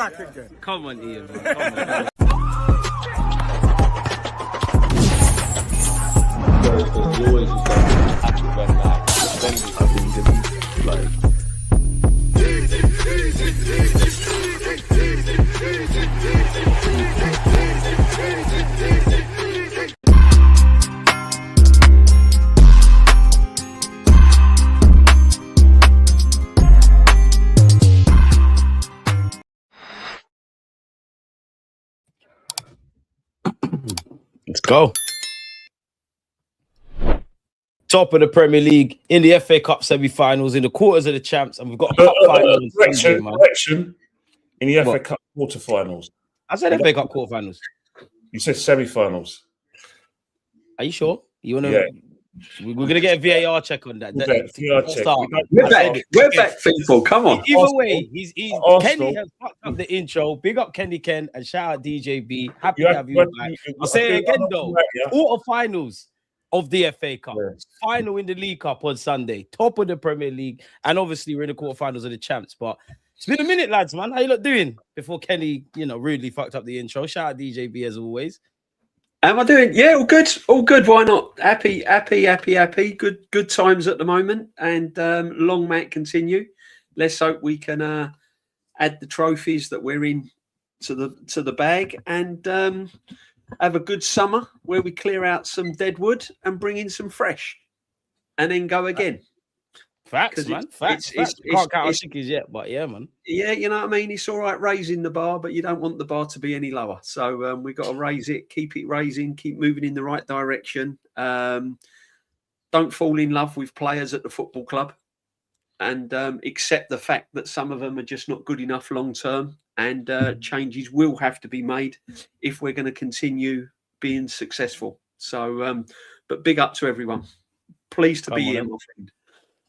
back again. Come on, Ian, man. Come on. You always used to have to when I've been given like. Let's go. Top of the Premier League, in the FA Cup semi-finals, in the quarters of the champs, and we've got a cup final. Correction. In the FA Cup quarterfinals. I said FA Cup quarterfinals. You said semi-finals. Are you sure? You want to? Yeah. We're going to get a VAR check on that. We're back, people. Come on. Either way, he's Kenny has fucked up the intro. Big up Kenny Ken and shout out DJB. Happy to have you back. I'll say it again though. Quarterfinals of the FA Cup, final in the League Cup on Sunday, top of the Premier League, and obviously we're in the quarterfinals of the champs. But it's been a minute, lads, man. How you lot doing? Before Kenny, rudely fucked up the intro. Shout out DJB as always. Am I doing? Yeah, all good. All good. Why not? Happy. Good times at the moment, and long may it continue. Let's hope we can add the trophies that we're in to the bag, and have a good summer where we clear out some dead wood and bring in some fresh, and then go again. Facts, man. Facts. Can't count our chickens yet, but yeah, man. Yeah, you know what I mean? It's all right raising the bar, but you don't want the bar to be any lower. So we've got to raise it, keep it raising, keep moving in the right direction. Don't fall in love with players at the football club, and accept the fact that some of them are just not good enough long term, and changes will have to be made if we're going to continue being successful. So, but big up to everyone. Pleased to be here, my friend.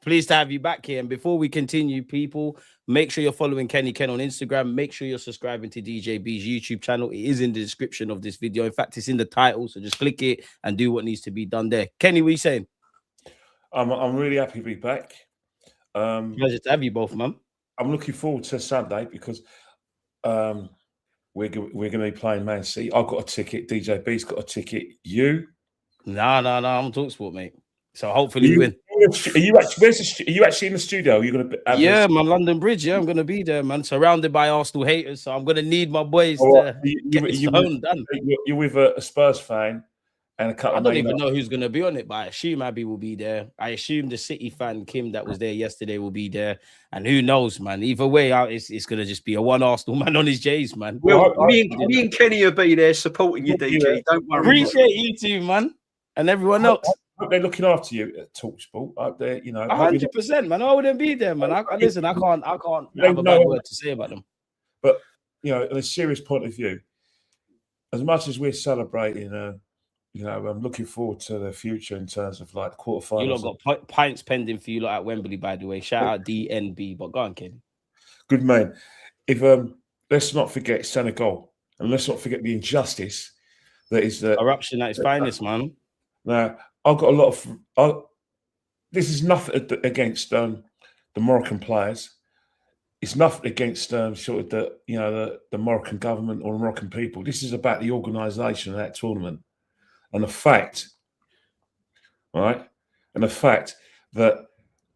Pleased to have you back here. And before we continue, people, make sure you're following Kenny Ken on Instagram. Make sure you're subscribing to DJB's YouTube channel. It is in the description of this video. In fact, it's in the title. So just click it and do what needs to be done there. Kenny, what are you saying? I'm really happy to be back. Pleasure to have you both, man. I'm looking forward to Sunday because we're going to be playing Man City. I've got a ticket. DJB's got a ticket. You? No. I'm on TalkSport, mate. So hopefully we win. Are you actually in the studio? Are you going to? Yeah, man, London Bridge. Yeah, I'm going to be there, man. Surrounded by Arsenal haters, so I'm going to need my boys to get this phone done. You're with a Spurs fan and a couple. I don't even know who's going to be on it, but I assume Abby will be there. I assume the City fan Kim that was there yesterday will be there, and who knows, man. Either way, it's going to just be a one Arsenal man on his J's, man. Well, me and Kenny will be there supporting you, DJ. Don't worry. Appreciate you too, man, and everyone else. They're looking after you at TalkSport up there, 100%, man. I wouldn't be there, man. Listen, I can't have a bad word to say about them. But on a serious point of view, as much as we're celebrating, I'm looking forward to the future in terms of like quarterfinals. You lot got pints pending for you lot at Wembley, by the way. Shout out DNB. But go on, Kenny. Good man. If let's not forget Senegal, and let's not forget the injustice that is the corruption at its finest, man. Now, I've got a lot of. This is nothing against the Moroccan players. It's nothing against sort of the Moroccan government or the Moroccan people. This is about the organisation of that tournament, and the fact, right, and the fact that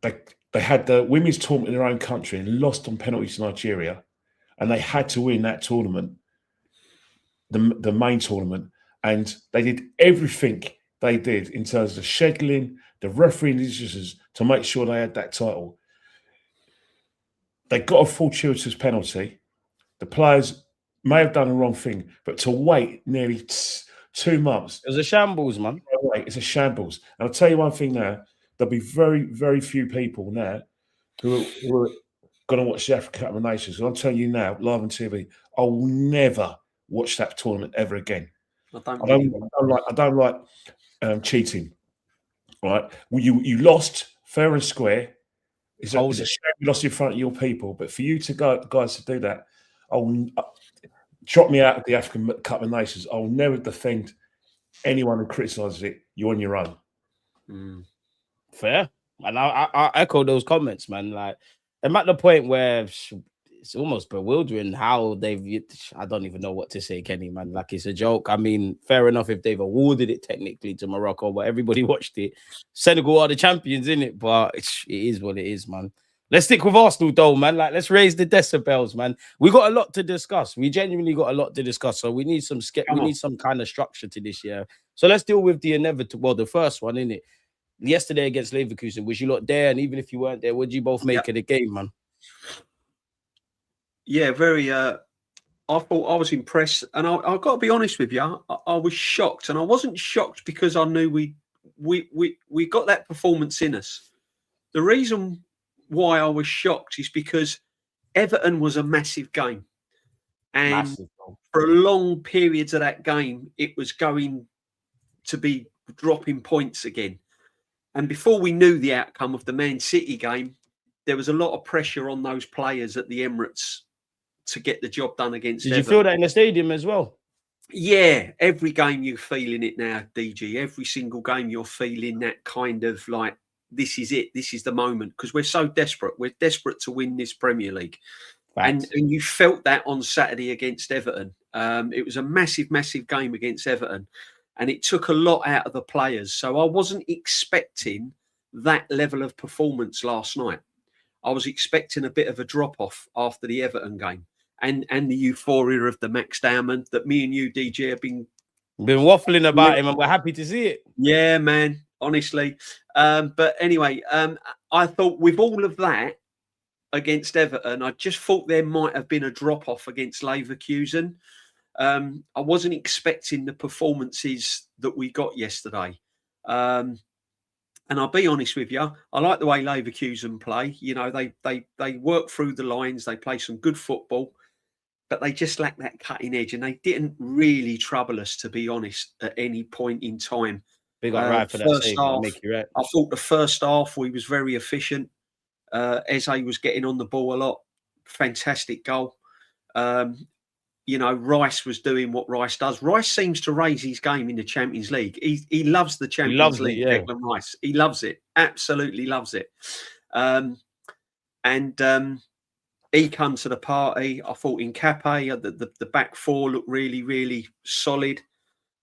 they had the women's tournament in their own country and lost on penalties to Nigeria, and they had to win that tournament, the main tournament, and they did everything. They did in terms of the scheduling, the refereeing decisions to make sure they had that title. They got a fortuitous penalty. The players may have done the wrong thing, but to wait nearly 2 months. It was a shambles, man. It's a shambles. And I'll tell you one thing now, there'll be very, very few people now who are going to watch the African Cup of Nations. And I'm telling you now, live on TV, I will never watch that tournament ever again. I don't like cheating, right? Well, you lost fair and square. It's a shame you lost in front of your people, but for you guys to do that, I'll drop me out of the African Cup of Nations. I'll never defend anyone who criticises it. You're on your own. Fair, and I echo those comments, man. Like, I'm at the point where it's almost bewildering how they've. I don't even know what to say, Kenny, man. Like, it's a joke. I mean, fair enough if they've awarded it technically to Morocco, but everybody watched it. Senegal are the champions, in it, but it is what it is, man. Let's stick with Arsenal, though, man. Like, let's raise the decibels, man. We got a lot to discuss. We genuinely got a lot to discuss. So we need some kind of structure to this year. So let's deal with the inevitable. Well, the first one, innit? Yesterday against Leverkusen, was you lot there? And even if you weren't there, what did you both make of the game, man? Yeah, very. I thought I was impressed, and I've got to be honest with you. I was shocked, and I wasn't shocked because I knew we got that performance in us. The reason why I was shocked is because Everton was a massive game, and for long periods of that game, it was going to be dropping points again. And before we knew the outcome of the Man City game, there was a lot of pressure on those players at the Emirates to get the job done against Everton. Did you feel that in the stadium as well? Yeah, every game you're feeling it now, DG. Every single game you're feeling that kind of like, this is it. This is the moment, because we're so desperate. We're desperate to win this Premier League. And you felt that on Saturday against Everton. It was a massive, massive game against Everton. And it took a lot out of the players. So I wasn't expecting that level of performance last night. I was expecting a bit of a drop-off after the Everton game and the euphoria of the Max Diamond that me and you, DJ, have been waffling about him, and we're happy to see it. Yeah, man, honestly. But anyway, I thought with all of that against Everton, I just thought there might have been a drop-off against Leverkusen. I wasn't expecting the performances that we got yesterday. And I'll be honest with you, I like the way Leverkusen play. You know, they work through the lines, they play some good football, but they just lack that cutting edge, and they didn't really trouble us, to be honest, at any point in time. Big up right for that save. I'll make you right. I thought the first half we was very efficient. Eze was getting on the ball a lot. Fantastic goal. You know, Rice was doing what Rice does. Rice seems to raise his game in the Champions League. He loves the Champions League, Declan Rice. He loves it. Absolutely loves it. He come to the party. I thought in Cape, the back four looked really, really solid.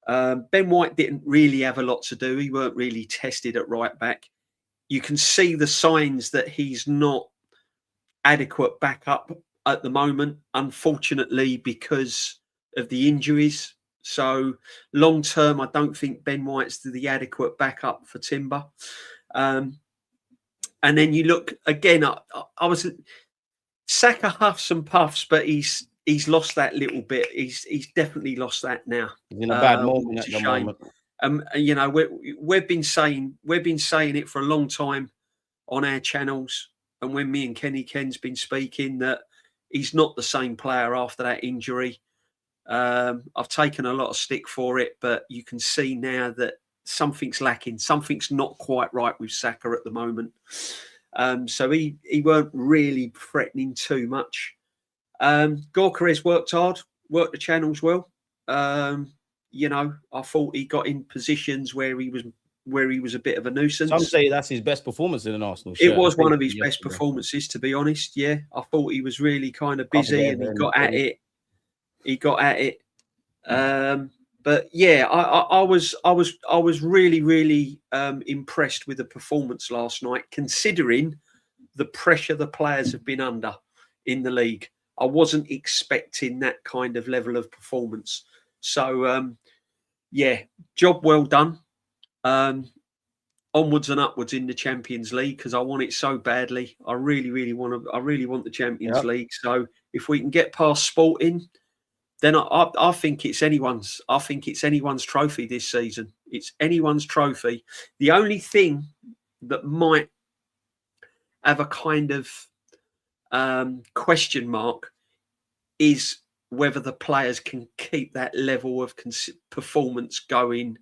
Ben White didn't really have a lot to do. He weren't really tested at right back. You can see the signs that he's not adequate backup at the moment, unfortunately, because of the injuries. So long term, I don't think Ben White's the adequate backup for Timber. And then you look again. I was Saka huffs and puffs, but he's lost that little bit. He's definitely lost that now. He's in a bad moment at the moment. You know, we've been saying it for a long time on our channels, and when me and Kenny Ken's been speaking, that he's not the same player after that injury. I've taken a lot of stick for it, but you can see now that something's lacking. Something's not quite right with Saka at the moment. So he weren't really threatening too much. Gorka worked hard, worked the channels well. You know, I thought he got in positions where he was a bit of a nuisance. Some say that's his best performance in an Arsenal shirt. It was one of his best performances, to be honest. Yeah, I thought he was really kind of busy and he got at it. He got at it. But yeah, I was really, really impressed with the performance last night, considering the pressure the players have been under in the league. I wasn't expecting that kind of level of performance. So yeah, job well done. Onwards and upwards in the Champions League, because I want it so badly. I really want the Champions League. So if we can get past Sporting, then I think it's anyone's. I think it's anyone's trophy this season. It's anyone's trophy. The only thing that might have a kind of question mark is whether the players can keep that level of performance going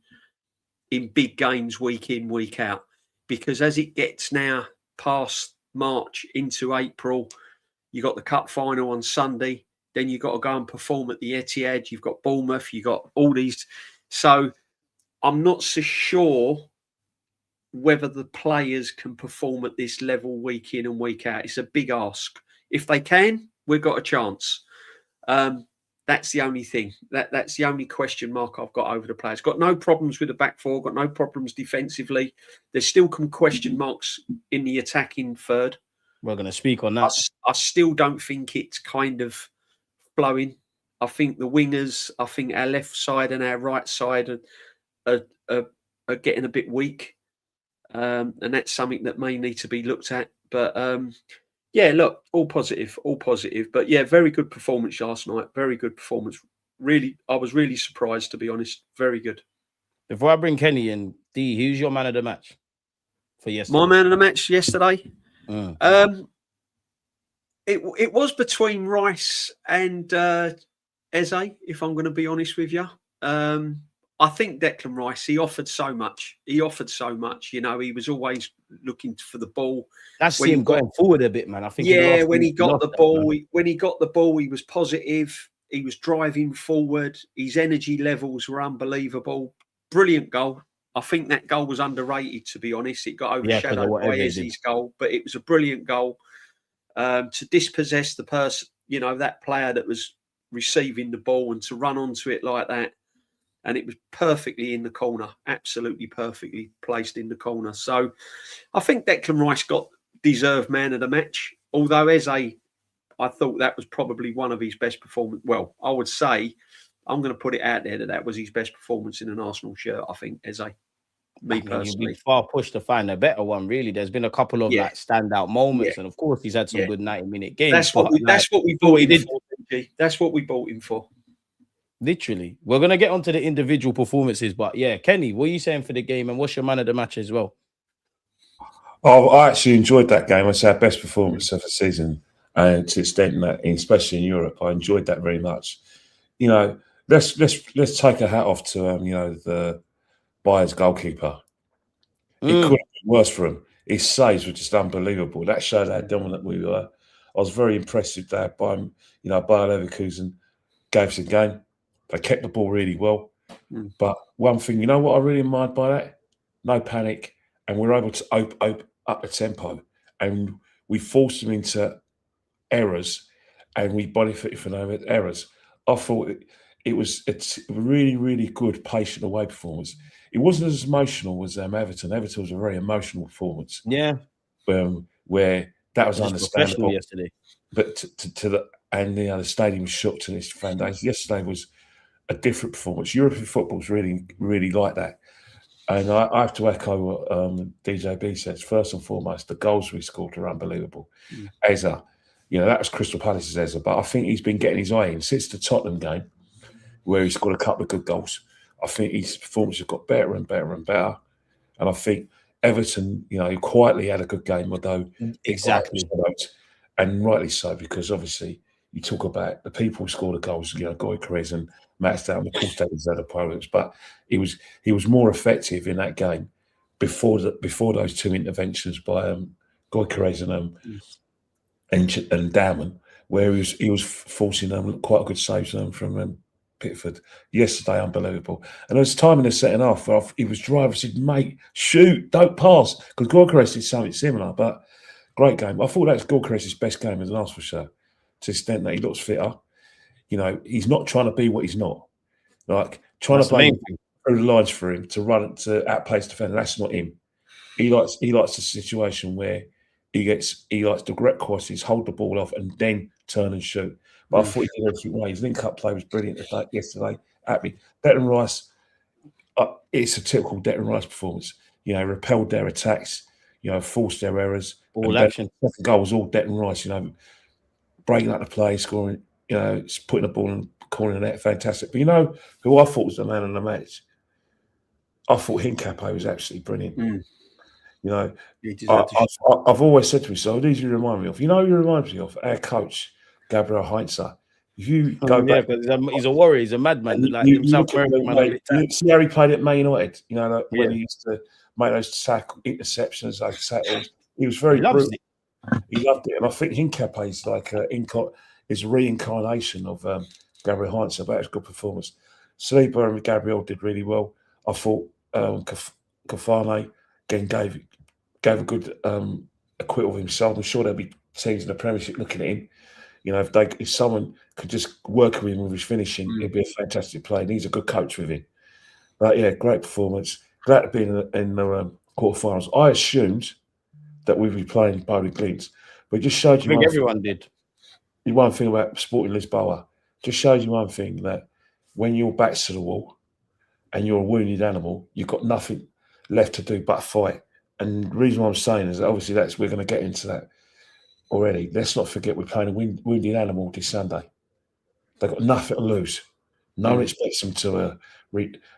in big games week in, week out. Because as it gets now past March into April, you got the cup final on Sunday, then you've got to go and perform at the Etihad, you've got Bournemouth, you've got all these. So I'm not so sure whether the players can perform at this level week in and week out. It's a big ask. If they can, we've got a chance. That's the only thing. That's the only question mark I've got over the players. Got no problems with the back four. Got no problems defensively. There's still some question marks in the attacking third. We're going to speak on that. I still don't think it's kind of flowing. I think the wingers, I think our left side and our right side are getting a bit weak. And that's something that may need to be looked at. But yeah, look, all positive. But yeah, very good performance last night. Very good performance. Really, I was really surprised, to be honest. Very good. Before I bring Kenny in, D, who's your man of the match for yesterday? My man of the match yesterday? It was between Rice and Eze, if I'm going to be honest with you. I think Declan Rice, he offered so much. You know, he was always looking for the ball. That's him going forward a bit, man. I think. Yeah, when he got the ball, he was positive. He was driving forward. His energy levels were unbelievable. Brilliant goal. I think that goal was underrated, to be honest. It got overshadowed by Eze's goal, but it was a brilliant goal. To dispossess the person, you know, that player that was receiving the ball, and to run onto it like that. And it was perfectly in the corner, absolutely perfectly placed in the corner. So I think Declan Rice got deserved man of the match. Although Eze, I thought that was probably one of his best performances. Well, I would say, I'm going to put it out there that was his best performance in an Arsenal shirt, I think, Eze. Me personally. You'd be far pushed to find a better one, really. There's been a couple of like standout moments. And of course, he's had some good 90-minute games. That's what we bought him for. That's what we bought him for. Literally. We're going to get onto the individual performances, but yeah, Kenny, what are you saying for the game and what's your man of the match as well? Oh, I actually enjoyed that game. It's our best performance of the season, and to the extent that, especially in Europe, I enjoyed that very much. You know, let's take a hat off to you know, the Bayern's goalkeeper. It could have been worse for him. His saves were just unbelievable. That showed how dominant we were. I was very impressed with that. Bayern Leverkusen gave us a game. They kept the ball really well. But one thing, you know what I really admired by that? No panic. And we're able to up the tempo. And we forced them into errors, and we benefited from those errors. I thought it's a really, really good patient away performance. It wasn't as emotional as Everton. Everton was a very emotional performance. Yeah. Where that was understandable yesterday. But the stadium was shook to its foundation. Yesterday was a different performance. European football's really, really like that. And I have to echo what DJB says. First and foremost, the goals we scored are unbelievable. Eze, you know, that was Crystal Palace's Eze, but I think he's been getting his eye in since the Tottenham game, where he scored a couple of good goals. I think his performance has got better and better and better. And I think Everton, you know, he quietly had a good game, although exactly, and rightly so, because obviously you talk about the people who scored the goals, you know, Gyökeres and Matt Down, of course, they deserve the points, but he was more effective in that game before those two interventions by Gyökeres and Dowman, where he was forcing quite a good saves from Pickford. Yesterday, unbelievable. And there was time in the second half where he was driving. I said, mate, shoot, don't pass, because Gyökeres did something similar. But great game. I thought that was Gyökeres' best game in the Arsenal show, to the extent that he looks fitter. You know, he's not trying to be what he's not. Like, trying to play through the lines for him to run to outpace defender. That's not him. He likes a situation where he likes direct crosses, hold the ball off, and then turn and shoot. But I thought he did everything right. His link-up play was brilliant yesterday. Happy. Declan Rice, it's a typical Declan Rice performance. You know, repelled their attacks, you know, forced their errors. All action. The goal was all Declan Rice, you know, breaking up the play, scoring, you know, putting the ball in the corner of the net, fantastic. But you know who I thought was the man of the match? I thought Hincapié was absolutely brilliant. You know, I've always said to myself, these you remind me of. You know who you remind me of? Our coach, Gabriel Heinze. If you go back, he's a warrior, he's a madman. You see how he played at Man United. You know, when he used to make those interceptions, like tackles. He was very brutal. He loved it, and I think Hincapié is like is a reincarnation of Gabriel Heinze. But it's a good performance. Saliba and Gabriel did really well. I thought Cavani again gave a good acquittal of himself. I'm sure there'll be teams in the Premiership looking at him. You know, if someone could just work with him with his finishing, he'd be a fantastic player. And he's a good coach with him. But yeah, great performance. Glad to be in the quarterfinals. I assumed that we'd be playing Bowley Glint, but it just showed you. I think everyone did. One thing about Sporting Lisboa, just shows you one thing, that when your back's to the wall and you're a wounded animal, you've got nothing left to do but fight. And the reason why I'm saying is that obviously we're going to get into that already. Let's not forget we're playing a wounded animal this Sunday. They've got nothing to lose. No one expects them to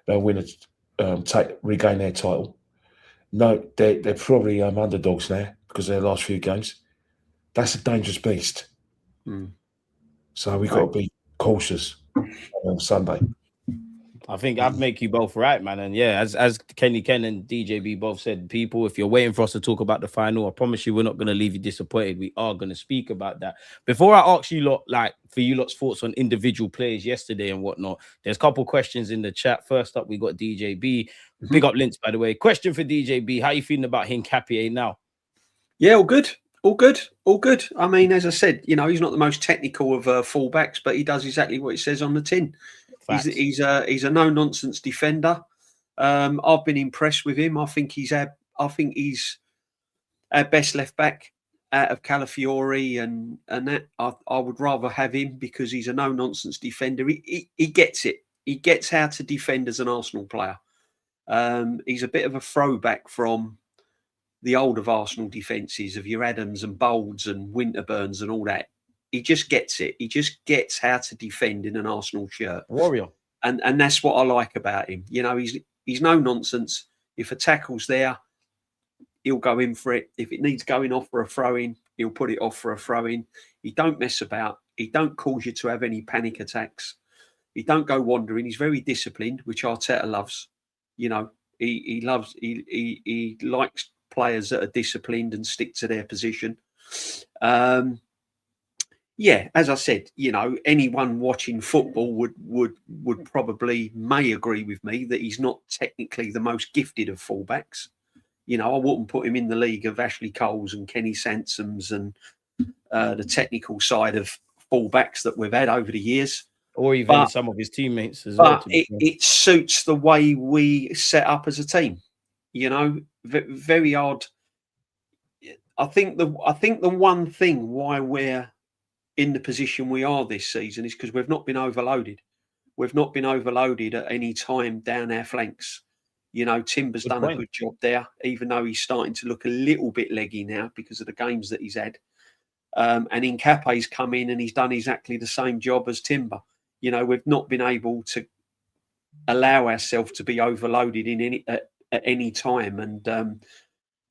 they'll win regain their title. No, they're probably underdogs now because of their last few games. That's a dangerous beast. So we've got to be cautious on Sunday. I think I'd make you both right, man. And yeah, as Kenny Ken and DJB both said, people, if you're waiting for us to talk about the final, I promise you we're not going to leave you disappointed. We are going to speak about that. Before I ask you lot, for you lot's thoughts on individual players yesterday and whatnot, there's a couple questions in the chat. First up, we got DJB. Big up Linz, by the way. Question for DJB. How are you feeling about Hincapié now? Yeah, all good. All good. All good. I mean, as I said, you know, he's not the most technical of fullbacks, but he does exactly what it says on the tin. He's a no-nonsense defender. I've been impressed with him. I think he's our best left back out of Calafiori and that. I would rather have him because he's a no-nonsense defender. He gets it. He gets how to defend as an Arsenal player. He's a bit of a throwback from the old of Arsenal defences of your Adams and Bolds and Winterburns and all that. He just gets it. He just gets how to defend in an Arsenal shirt. Warrior. And that's what I like about him. You know, he's no nonsense. If a tackle's there, he'll go in for it. If it needs going off for a throw-in, he'll put it off for a throw-in. He don't mess about. He don't cause you to have any panic attacks. He don't go wandering. He's very disciplined, which Arteta loves. You know, he likes players that are disciplined and stick to their position. Yeah, as I said, you know, anyone watching football would probably may agree with me that he's not technically the most gifted of fullbacks. You know, I wouldn't put him in the league of Ashley Coles and Kenny Sansom's and the technical side of fullbacks that we've had over the years. Or even some of his teammates as well. But it suits the way we set up as a team. You know, very odd. I think the one thing why we're in the position we are this season is because we've not been overloaded. We've not been overloaded at any time down our flanks. You know, Timber's done a good job there, even though he's starting to look a little bit leggy now because of the games that he's had. And Hincapié's come in and he's done exactly the same job as Timber. You know, we've not been able to allow ourselves to be overloaded at any time. And,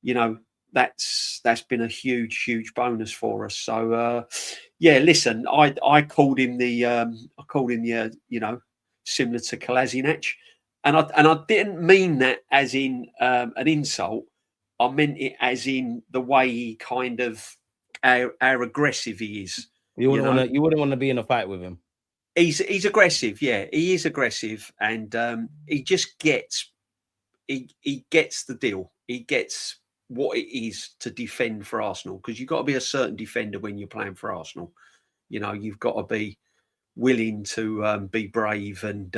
you know, that's been a huge bonus for us. So, yeah, listen, I called him the you know, similar to Kolasinac. And I didn't mean that as in an insult. I meant it as in the way he kind of how aggressive he is. You wouldn't want to be in a fight with him. He's aggressive, yeah. He is aggressive, and he just gets he gets the deal. He gets what it is to defend for Arsenal, because you've got to be a certain defender when you're playing for Arsenal. You know, you've got to be willing to be brave and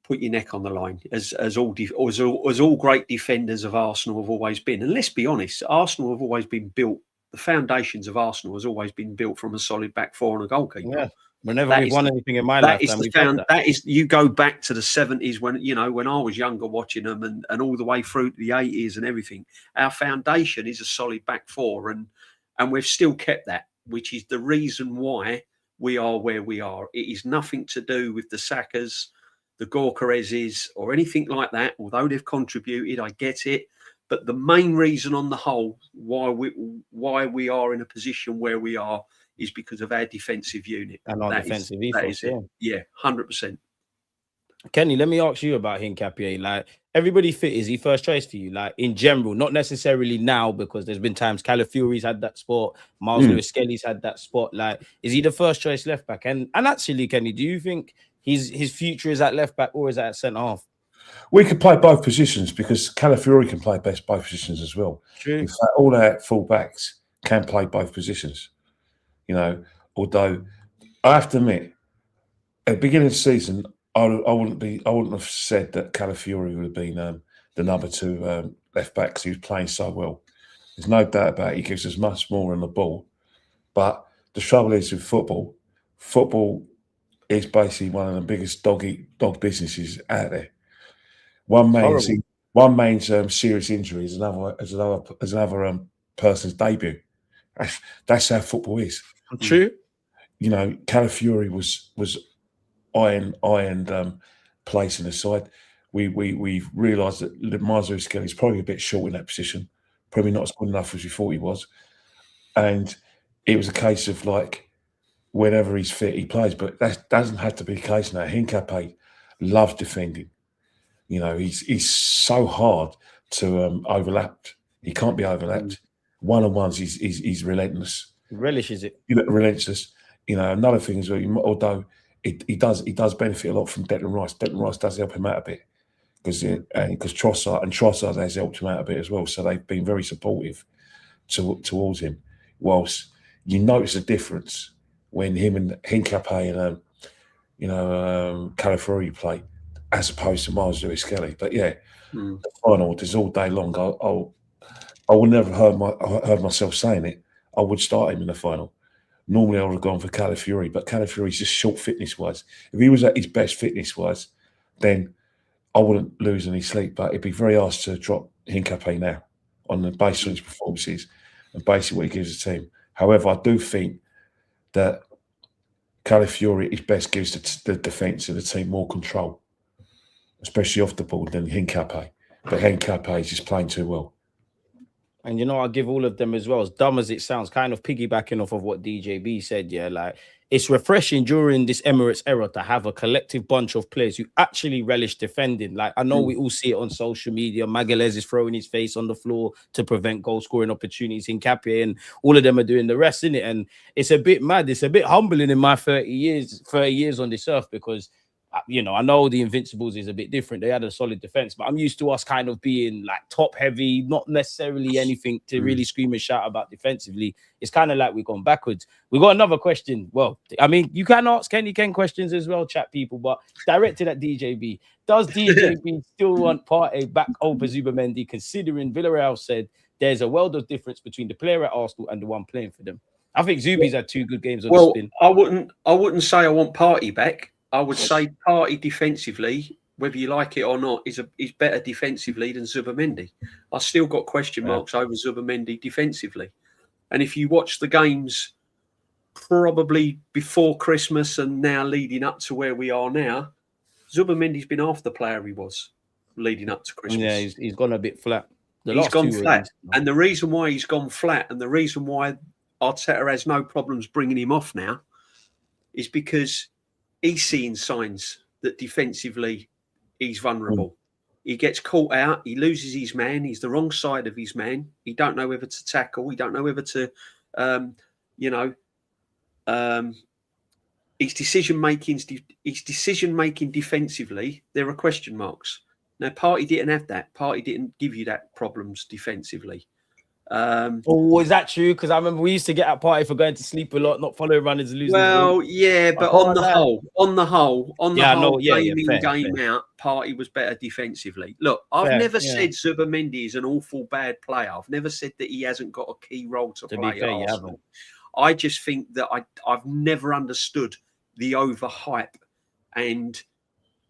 put your neck on the line, as all great defenders of Arsenal have always been. And let's be honest, Arsenal have always been built. The foundations of Arsenal has always been built from a solid back four and a goalkeeper. Yeah. Whenever we've won anything in my lifetime, that is, you go back to the 70s when, you know, when I was younger watching them and all the way through to the 80s and everything. Our foundation is a solid back four, and we've still kept that, which is the reason why we are where we are. It is nothing to do with the Sakas, the Gorkarezes, or anything like that. Although they've contributed, I get it. But the main reason on the whole why we are in a position where we are is because of our defensive unit. And our defensive ethos. Yeah, 100%. Kenny, let me ask you about Hincapié. Like, everybody fit, is he first choice for you? Like, in general, not necessarily now, because there's been times Calafiori's had that spot, Miles Lewis-Skelly's had that spot. Like, is he the first choice left back? And actually, Kenny, do you think his future is at left back or is at centre half? We could play both positions because Calafiori can play both positions as well. True. In fact, all our full backs can play both positions. You know, although I have to admit, at the beginning of the season, I wouldn't have said that Calafiori would have been the number 2 left back because he was playing so well. There's no doubt about it. He gives us much more on the ball. But the trouble is with football is basically one of the biggest dog businesses out there. One man's serious injury is another person's debut. That's how football is. True. You know, Calafiori was ironed place in the side. We've realised that Marzouskeli is probably a bit short in that position, probably not as good enough as we thought he was. And it was a case of like, whenever he's fit, he plays. But that doesn't have to be the case now. Hincapié loves defending. You know, he's so hard to overlap. He can't be overlapped. One-on-ones, he's relentless. Relishes it. Relentless. You know, another thing is, although he does benefit a lot from Declan Rice. Declan Rice does help him out a bit because Trossard has helped him out a bit as well. So they've been very supportive towards him. Whilst you notice a difference when him and Hincapié and Calafiori play, as opposed to Marzouskeli. But yeah, the final is all day long. I would never heard myself saying it. I would start him in the final. Normally I would have gone for Calafiori, but Calafiori's just short fitness-wise. If he was at his best fitness-wise, then I wouldn't lose any sleep. But it'd be very hard to drop Hincapié now on the basis of his performances and basically what he gives the team. However, I do think that Calafiori is best gives the defence of the team more control, especially off the ball, than Hincapié. But Hincapié is just playing too well. And, you know, I'll give all of them as well. As dumb as it sounds, kind of piggybacking off of what DJB said, yeah, like, it's refreshing during this Emirates era to have a collective bunch of players who actually relish defending. Like, I know we all see it on social media. Magalhaes is throwing his face on the floor to prevent goal-scoring opportunities in Hincapié, and all of them are doing the rest, innit? And it's a bit mad. It's a bit humbling in my 30 years on this earth because, you know, I know the Invincibles is a bit different. They had a solid defense, but I'm used to us kind of being like top heavy, not necessarily anything to really scream and shout about defensively. It's kind of like we've gone backwards. We got another question. Well, I mean, you can ask Kenny Ken questions as well, chat people, but directed at DJB. Does DJB still want Partey back over Zubimendi, considering Villarreal said there's a world of difference between the player at Arsenal and the one playing for them? I think Zubi's had 2 good games on the spin. I wouldn't say I want Partey back. I would say Partey defensively, whether you like it or not, is better defensively than Zubimendi. I've still got question marks over Zubimendi defensively. And if you watch the games probably before Christmas and now leading up to where we are now, Zubimendi's been half the player he was leading up to Christmas. Yeah, he's gone a bit flat. He's gone flat. And the reason why he's gone flat and the reason why Arteta has no problems bringing him off now is because he's seeing signs that defensively he's vulnerable. He gets caught out. He loses his man. He's the wrong side of his man. He don't know whether to tackle. He don't know whether to, his decision making defensively, there are question marks. Now, Partey didn't have that. Partey didn't give you that problems defensively. Is that true? Because I remember we used to get at Partey for going to sleep a lot, not following runners and losing. Well, yeah, but on the whole, game out, Partey was better defensively. Look, I've never said Zubimendi is an awful bad player. I've never said that he hasn't got a key role to play at Arsenal. I just think that I've never understood the overhype, and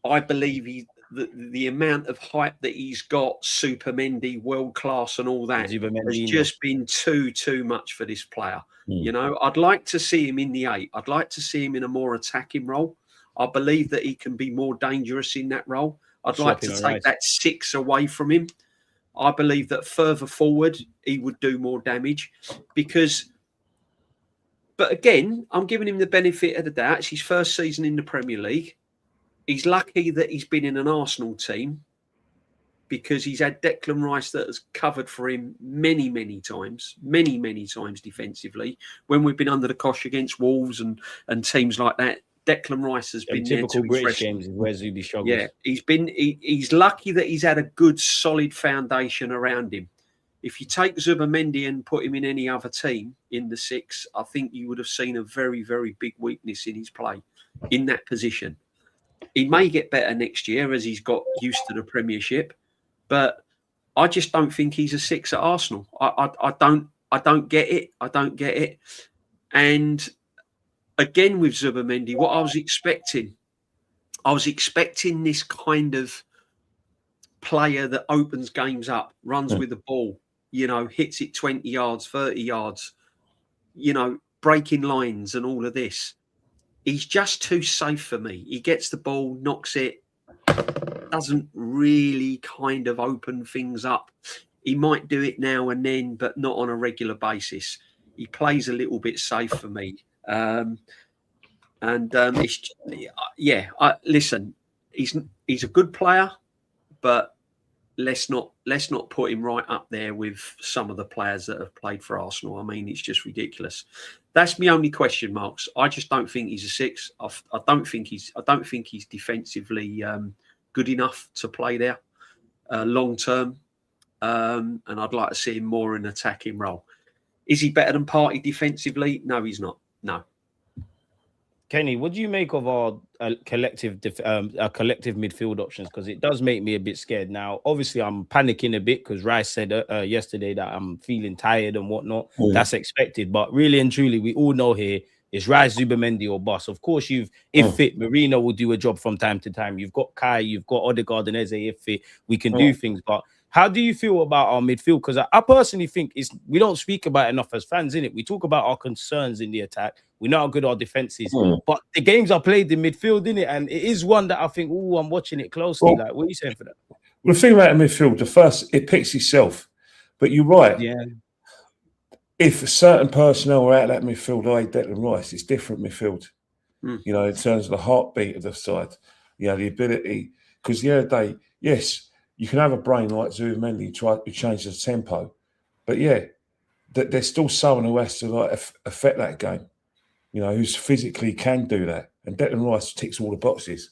I believe the amount of hype that he's got, Supermendi, world class, and all that, has just been too much for this player. You know, I'd like to see him in the 8. I'd like to see him in a more attacking role. I believe that he can be more dangerous in that role. I'd like to take that 6 away from him. I believe that further forward, he would do more damage but again, I'm giving him the benefit of the doubt. It's his first season in the Premier League. He's lucky that he's been in an Arsenal team because he's had Declan Rice that has covered for him many times defensively. When we've been under the cosh against Wolves and teams like that, Declan Rice has been typical British games is where Zubi struggles. Yeah, he's lucky that he's had a good solid foundation around him. If you take Zubimendi and put him in any other team in the 6, I think you would have seen a very, very big weakness in his play in that position. He may get better next year as he's got used to the Premiership, but I just don't think he's a 6 at Arsenal. I don't get it. I don't get it. And again with Zubimendi, what I was expecting this kind of player that opens games up, runs with the ball, hits it 20 yards, 30 yards, breaking lines and all of this. He's just too safe for me. He gets the ball, knocks it, doesn't really kind of open things up. He might do it now and then, but not on a regular basis. He plays a little bit safe for me. Listen, he's a good player, but let's not put him right up there with some of the players that have played for Arsenal. I mean, it's just ridiculous. That's my only question marks. I just don't think he's a 6. I don't think he's defensively good enough to play there long term. And I'd like to see him more in an attacking role. Is he better than Partey defensively? No, he's not. No. Kenny, what do you make of our collective midfield options? Because it does make me a bit scared. Now, obviously, I'm panicking a bit because Rice said yesterday that I'm feeling tired and whatnot. That's expected. But really and truly, we all know here is Rice, Zubimendi or bust. Of course, if fit, Marino will do a job from time to time. You've got Kai, you've got Odegaard and Eze. If fit, we can do things. But how do you feel about our midfield? Because I personally think we don't speak about it enough as fans, innit? We talk about our concerns in the attack. We know how good our defense is. But the games are played in midfield, innit? And it is one that I think, I'm watching it closely. Like, what are you saying for that? Well, the thing about the midfield, it picks itself. But you're right. Yeah. If a certain personnel are out of that midfield, like Declan Rice, it's different midfield. In terms of the heartbeat of the side, the ability. Because the other day, yes, you can have a brain like Zubimendi who changes the tempo, but there's still someone who has to affect that game. Who's physically can do that, and Declan Rice ticks all the boxes.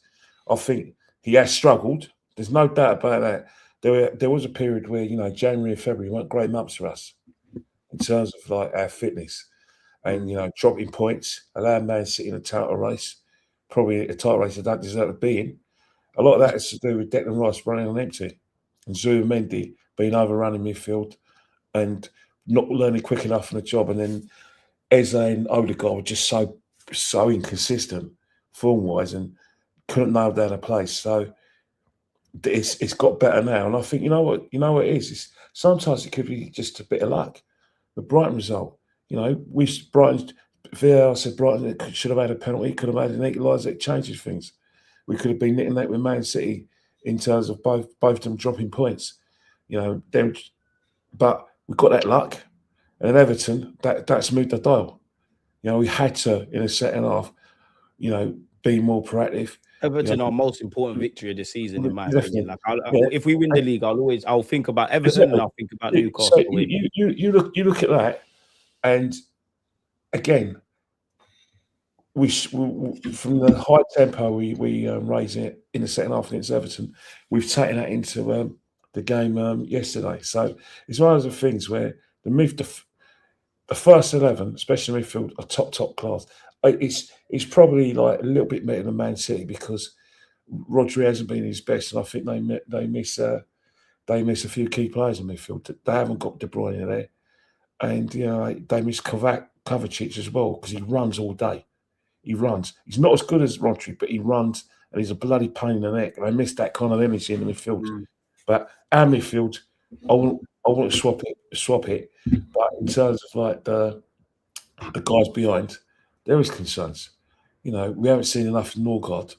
I think he has struggled. There's no doubt about that. There was a period where January and February weren't great months for us in terms of our fitness and dropping points, allowing Man City in a title race, probably a title race they don't deserve to be in. A lot of that is to do with Declan Rice running on empty and Zubimendi being overrun in midfield and not learning quick enough on the job. And then Eze and Odegaard were just so inconsistent form-wise and couldn't nail down a place. So it's got better now. And I think, you know what it is? Sometimes it could be just a bit of luck. The Brighton result, Brighton said Brighton should have had a penalty, could have had an equaliser. It changes things. We could have been neck and neck with Man City in terms of both of them dropping points, but we got that luck. And at Everton, that's moved the dial. We had to, in the second half, be more proactive. Everton our most important victory of the season, in my opinion. If we win the league, I'll think about Everton and I'll think about Newcastle. So you look at that, and again, we from the high tempo we raise it in the second half against Everton, we've taken that into the game yesterday. So it's one of the things where the first 11, especially midfield, are top class. It's probably like a little bit better than Man City because Rodri hasn't been his best, and I think they miss a few key players in midfield. They haven't got De Bruyne there, and they miss Kovacic as well because he runs all day. He runs. He's not as good as Rodri, but he runs, and he's a bloody pain in the neck. And I miss that kind of energy in the midfield. But our midfield, I want to swap it. But in terms of like the guys behind, there is concerns. We haven't seen enough of Norgard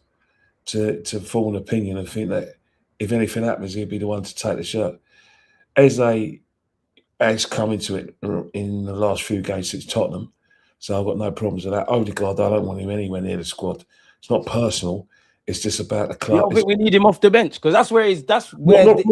to form an opinion and think that if anything happens, he'd be the one to take the shirt. Eze has come into it in the last few games since Tottenham, so I've got no problems with that. Odegaard, I don't want him anywhere near the squad. It's not personal. It's just about the club. You don't think we need him off the bench because that's where he's. That's where not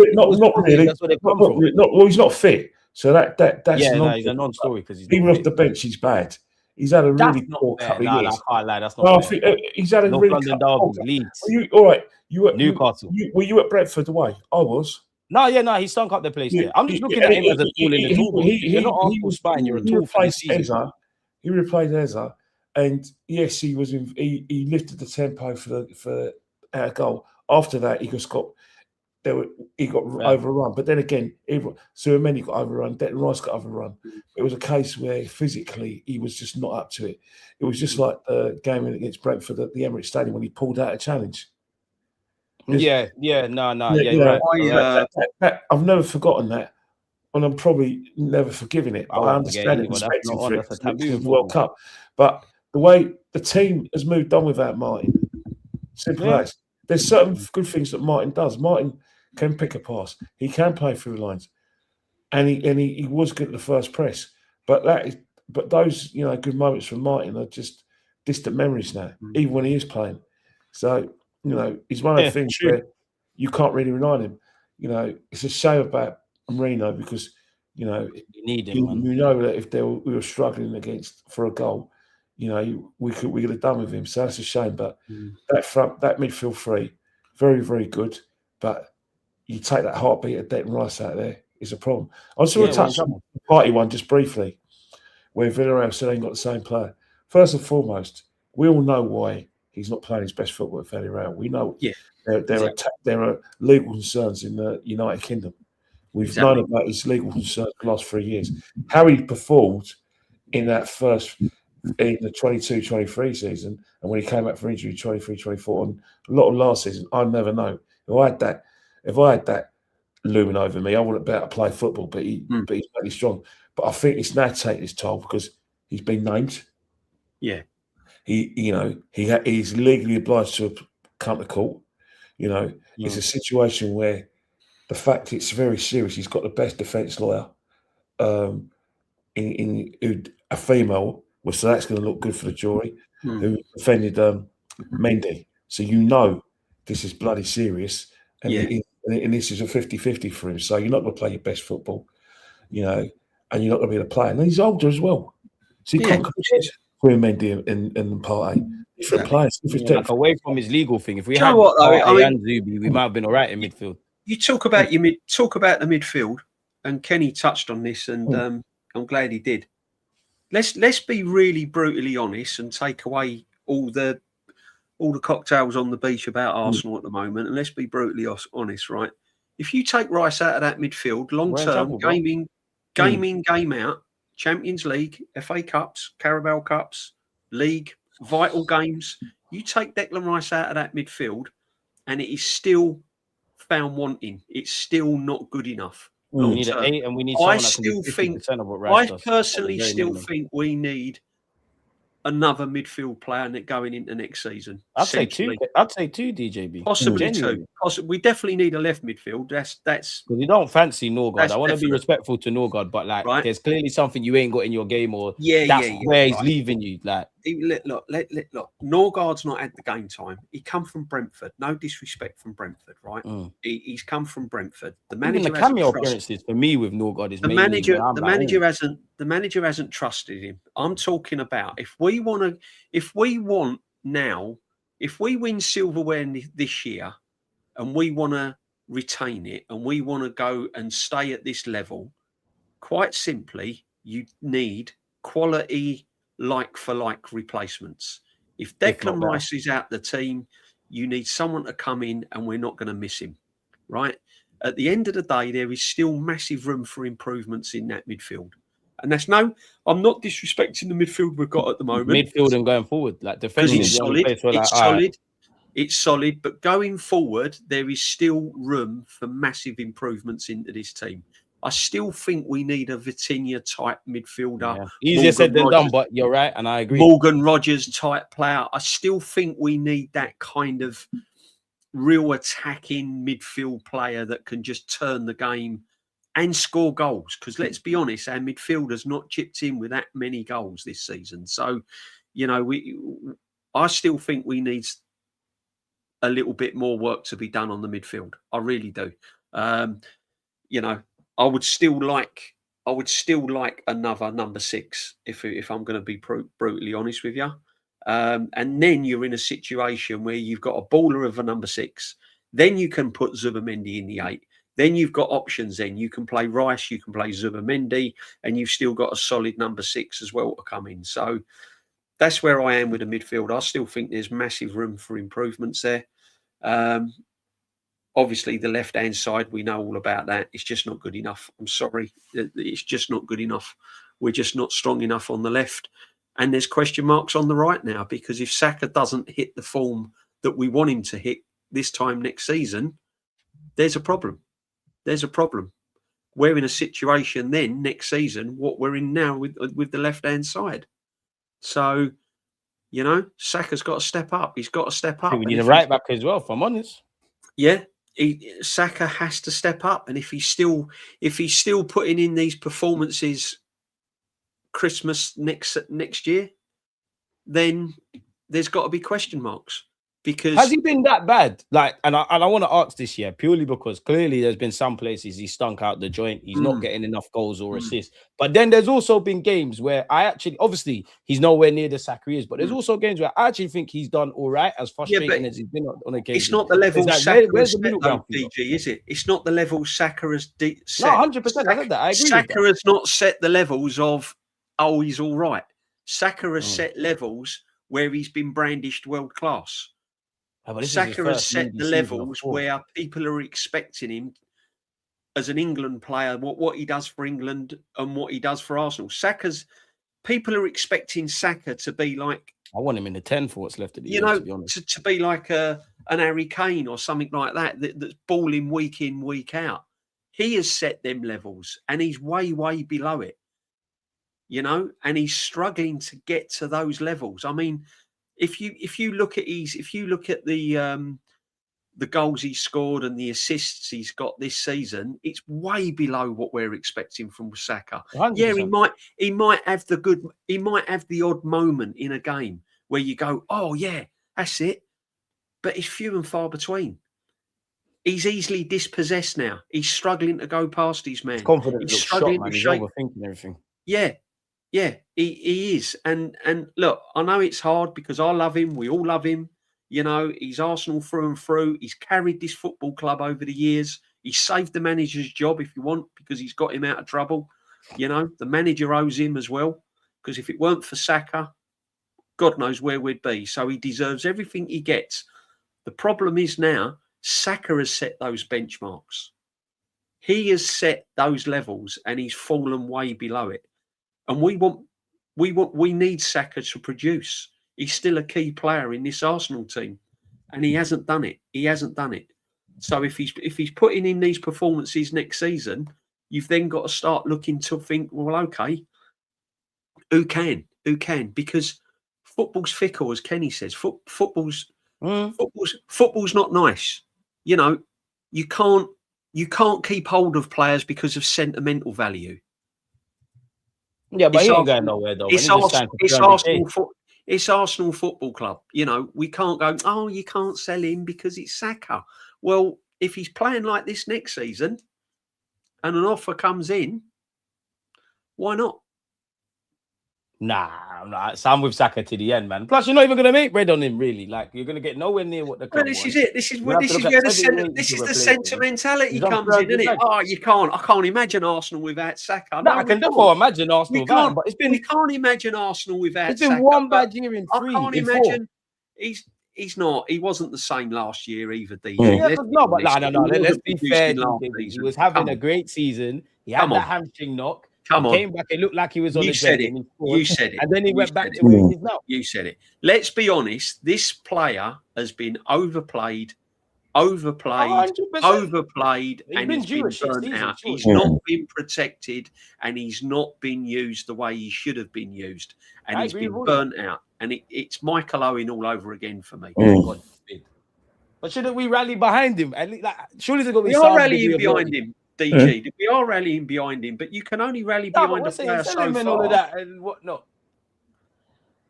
really. That's where they come from. Well, he's not fit, so that's he's a non-story because he's even off the bench. He's bad. He's had a really poor couple of years. I can't lie. That's not. I think he's had a really. London Derby, Leeds. All right. You were Newcastle. Were you at Brentford away? I was. No, he stunk up the place there. I'm just looking at him as a tool in the toolbox. You're not Arsenal spine, you're a tool for the season. He replaced Eza, and yes, he lifted the tempo for our goal. After that, he got overrun. But then again, Suameni got overrun, Declan Rice got overrun. It was a case where physically he was just not up to it. It was just like the game against Brentford at the Emirates Stadium when he pulled out a challenge. Right. I've never forgotten that, and I'm probably never forgiving it. But I understand it. That's the World Cup. But the way the team has moved on without Martin, simple as. There's certain good things that Martin does. Martin can pick a pass. He can play through the lines, and he was good at the first press. But those good moments from Martin are just distant memories now, even when he is playing. So he's one of the things where you can't really rely on him. It's a shame about Marino because you need him. That if we were struggling for a goal, we could have done with him. So that's a shame. But that midfield three, very very good. But you take that heartbeat of Declan Rice out there is a problem. I just want to touch on the party one just briefly, where Villarreal still ain't got the same player. First and foremost, we all know why he's not playing his best football at Villarreal. We know there are legal concerns in the United Kingdom. We've known about his legal concerns the last 3 years. How he performed in the 22-23 season, and when he came back for injury 23-24, and a lot of last season, I never know. If I had that looming over me, I wouldn't be able to play football. But he's really strong. But I think it's now taking his toll because he's been named. Yeah. He's legally obliged to come to court. It's a situation where the fact it's very serious. He's got the best defence lawyer, in a female, so that's going to look good for the jury. Who defended Mendy. So this is bloody serious, and this is a 50-50 for him. So you're not going to play your best football, and you're not going to be able to play. And he's older as well, so he can't compete with Mendy and Partey. Different players. Away from his legal thing, if we had Partey and Zubi, we might have been all right in midfield. You talk about the midfield, and Kenny touched on this, and I'm glad he did. Let's be really brutally honest and take away all the cocktails on the beach about Arsenal at the moment, and let's be brutally honest, right? If you take Rice out of that midfield, long term, game out, Champions League, FA Cups, Carabao Cups, League, vital games, you take Declan Rice out of that midfield, and it is still found wanting. It's still not good enough. We need an 8, and we need. I personally still think we need another midfield player going into next season. I'd say 2, DJB. Possibly 2. We definitely need a left midfield. That's because you don't fancy Norgard. I want to be respectful to Norgard, but there's clearly something you ain't got in your game, or that's where he's leaving you. Look, Norgard's not had the game time. He come from Brentford. No disrespect from Brentford, right? He's come from Brentford. The manager, the cameo appearances for me with Norgard is the manager hasn't trusted him. I'm talking about if we win silverware this year, and we want to retain it, and we want to go and stay at this level, quite simply, you need quality like-for-like replacements. If Declan Rice is out the team, you need someone to come in, and we're not going to miss him, right? At the end of the day, there is still massive room for improvements in that midfield. And I'm not disrespecting the midfield we've got at the moment. Midfield and going forward, defending is solid. It's solid, but going forward, there is still room for massive improvements into this team. I still think we need a Vitinha type midfielder. Yeah. Easier said than done, but you're right, and I agree. Morgan Rogers type player. I still think we need that kind of real attacking midfield player that can just turn the game and score goals. Because let's be honest, our midfielder's not chipped in with that many goals this season. So, I still think we need a little bit more work to be done on the midfield. I really do. I would still like another number 6 if I'm going to be brutally honest with you. And then you're in a situation where you've got a baller of a number 6. Then you can put Zubimendi in the 8. then you've got options. Then you can play Rice, you can play Zubimendi, and you've still got a solid number 6 as well to come in. So that's where I am with the midfield. I still think there's massive room for improvements there. Obviously, the left-hand side, we know all about that. It's just not good enough. I'm sorry. It's just not good enough. We're just not strong enough on the left. And there's question marks on the right now, because if Saka doesn't hit the form that we want him to hit this time next season, there's a problem. There's a problem. We're in a situation then next season, what we're in now with the left-hand side. So, you know, Saka's got to step up. He's got to step up. We need a right back as well, if I'm honest. Yeah. Saka has to step up, and if he's still putting in these performances Christmas next year, then there's got to be question marks. Because has he been that bad? Like, and I want to ask this year purely because clearly there's been some places he stunk out the joint. He's not getting enough goals or assists. But then there's also been games where obviously he's nowhere near the Saka he is, but there's also games where I actually think he's done all right, as frustrating as he's been on occasion. It's not the level Saka has set, DG, is it? It's not the level Saka has set. No, 100%. I heard that. I agree. Saka has not set the levels of, oh, he's all right. Saka has set levels where he's been brandished world class. Saka has set the levels where people are expecting him as an England player, what he does for England and what he does for Arsenal. People are expecting Saka to be like, I want him in the 10 for what's left of the year, to be honest. To be like an Harry Kane or something like that's balling week in, week out. He has set them levels and he's way, way below it, you know, and he's struggling to get to those levels. I mean, if you look at the goals he scored and the assists he's got this season, it's way below what we're expecting from Saka. 100%. Yeah, he might have the odd moment in a game where you go, oh yeah, that's it. But it's few and far between. He's easily dispossessed now. He's struggling to go past his man. His confidence looks shot, man. He's overthinking everything. Yeah, he is. And look, I know it's hard because I love him. We all love him. You know, he's Arsenal through and through. He's carried this football club over the years. He saved the manager's job, if you want, because he's got him out of trouble. You know, the manager owes him as well, because if it weren't for Saka, God knows where we'd be. So he deserves everything he gets. The problem is now, Saka has set those benchmarks. He has set those levels and he's fallen way below it. And we need Saka to produce. He's still a key player in this Arsenal team, and he hasn't done it. So if he's putting in these performances next season, you've then got to start looking to think, well, okay, who can? Because football's fickle, as Kenny says. Football's not nice. You know, you can't keep hold of players because of sentimental value. Yeah, but he ain't going nowhere though. It's Arsenal Football Club. You know, we can't go, oh, you can't sell him because it's Saka. Well, if he's playing like this next season and an offer comes in, why not? Nah. So I'm with Saka to the end, man. Plus, you're not even going to make bread on him, really. Like, you're going to get nowhere near what the club this wants. is it. This is where the sentimentality comes in, isn't it? Oh, I can't imagine Arsenal without Saka. No, I can definitely imagine Arsenal without him, but we can't imagine Arsenal without Saka. It's been one bad year in three. I can't imagine. He's not. He wasn't the same last year either, DJ. Yeah, no. Let's be fair. He was having a great season. He had that hamstring knock. Came back. It looked like he was on the journey. You said it. And then he went back to where he is now. You said it. Let's be honest. This player has been overplayed, 100%. And he's been burnt out. He's not been protected, and he's not been used the way he should have been used. And he's been burnt out. And it's Michael Owen all over again for me. God forbid. But shouldn't we rally behind him? At least, surely there's going to be some rallying behind him. DG, we are rallying behind him, but you can only rally behind a player so far. All of that and whatnot.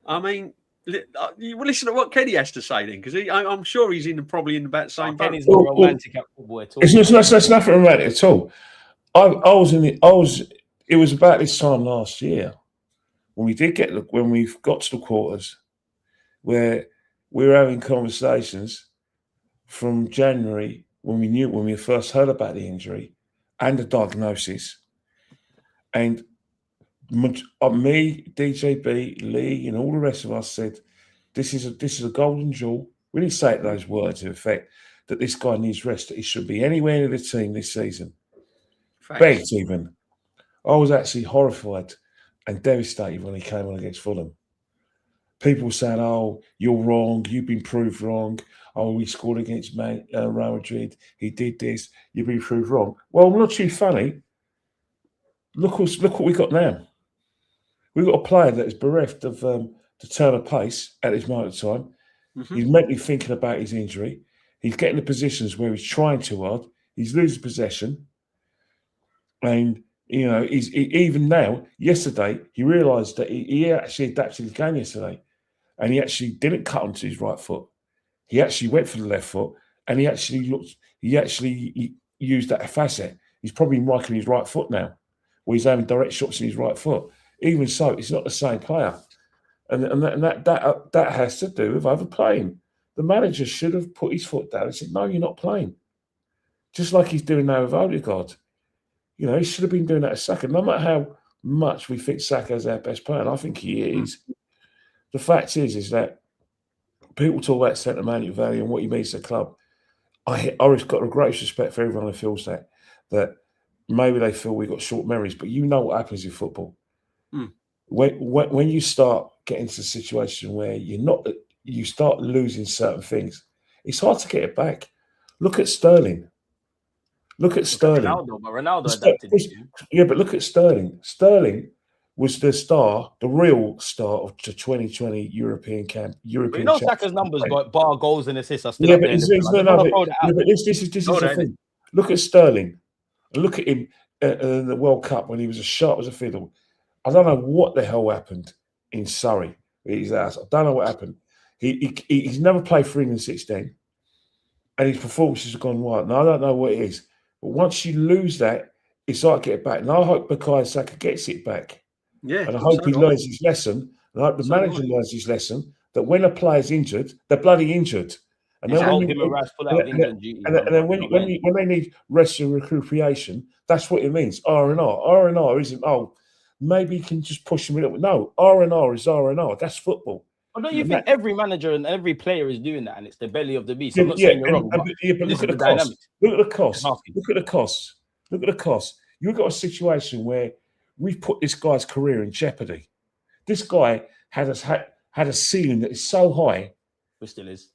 I mean, listen to what Kenny has to say then, because I'm sure he's probably in about the same boat. Kenny's not romantic at football at all. It's nothing romantic at all. It was about this time last year when we got to the quarters, where we were having conversations from January when we first heard about the injury and the diagnosis. And me, DJB, Lee, and all the rest of us said, this is a golden jewel. We didn't say it those words in effect, that this guy needs rest, that he should be anywhere in the team this season. Begged even. I was actually horrified and devastated when he came on against Fulham. People saying, "Oh, you're wrong. You've been proved wrong. Oh, he scored against Real Madrid. He did this. You've been proved wrong." Well, I'm not too funny. Look what we got now. We've got a player that is bereft of the turn of pace at this moment of time. Mm-hmm. He's mentally thinking about his injury. He's getting the positions where he's trying too hard. He's losing possession. And, you know, even now, yesterday, he realised that he actually adapted his game yesterday. And he actually didn't cut onto his right foot. He actually went for the left foot. And he used that facet. He's probably marking his right foot now, where he's having direct shots in his right foot. Even so, it's not the same player. And that has to do with overplaying. The manager should have put his foot down and said, "No, you're not playing." Just like he's doing now with Odegaard. You know, he should have been doing that at Saka. No matter how much we think Saka is our best player, and I think he is, the fact is that people talk about sentimental value and what he means to the club. I've got the greatest respect for everyone who feels that maybe they feel we've got short memories, but you know what happens in football. When you start getting to a situation where you start losing certain things, it's hard to get it back. Look at Sterling. Ronaldo adapted. Yeah, but look at Sterling. Sterling was the real star of the 2020 European camp. You know, Saka's numbers, but bar goals and assists are still but this is the thing. Look at Sterling. And look at him in the World Cup when he was as sharp as a fiddle. I don't know what the hell happened in Surrey. His house. I don't know what happened. He's never played for England 16, and his performances have gone wild. Now I don't know what it is, but once you lose that, it's hard to get it back. And I hope Bukayo Saka gets it back. Yeah, and I hope he learns his lesson. And I hope the manager learns his lesson that when a player's injured, they're bloody injured. And then when they need rest and recuperation, that's what it means. R&R isn't maybe you can just push him a little bit. No, R&R is R&R. That's football. Well, don't you think every manager and every player is doing that, and it's the belly of the beast? I'm not saying you're wrong, but look at the cost. Look at the cost. Look at the cost. Look at the cost. You've got a situation where we've put this guy's career in jeopardy. This guy had a ceiling that is so high. But still is.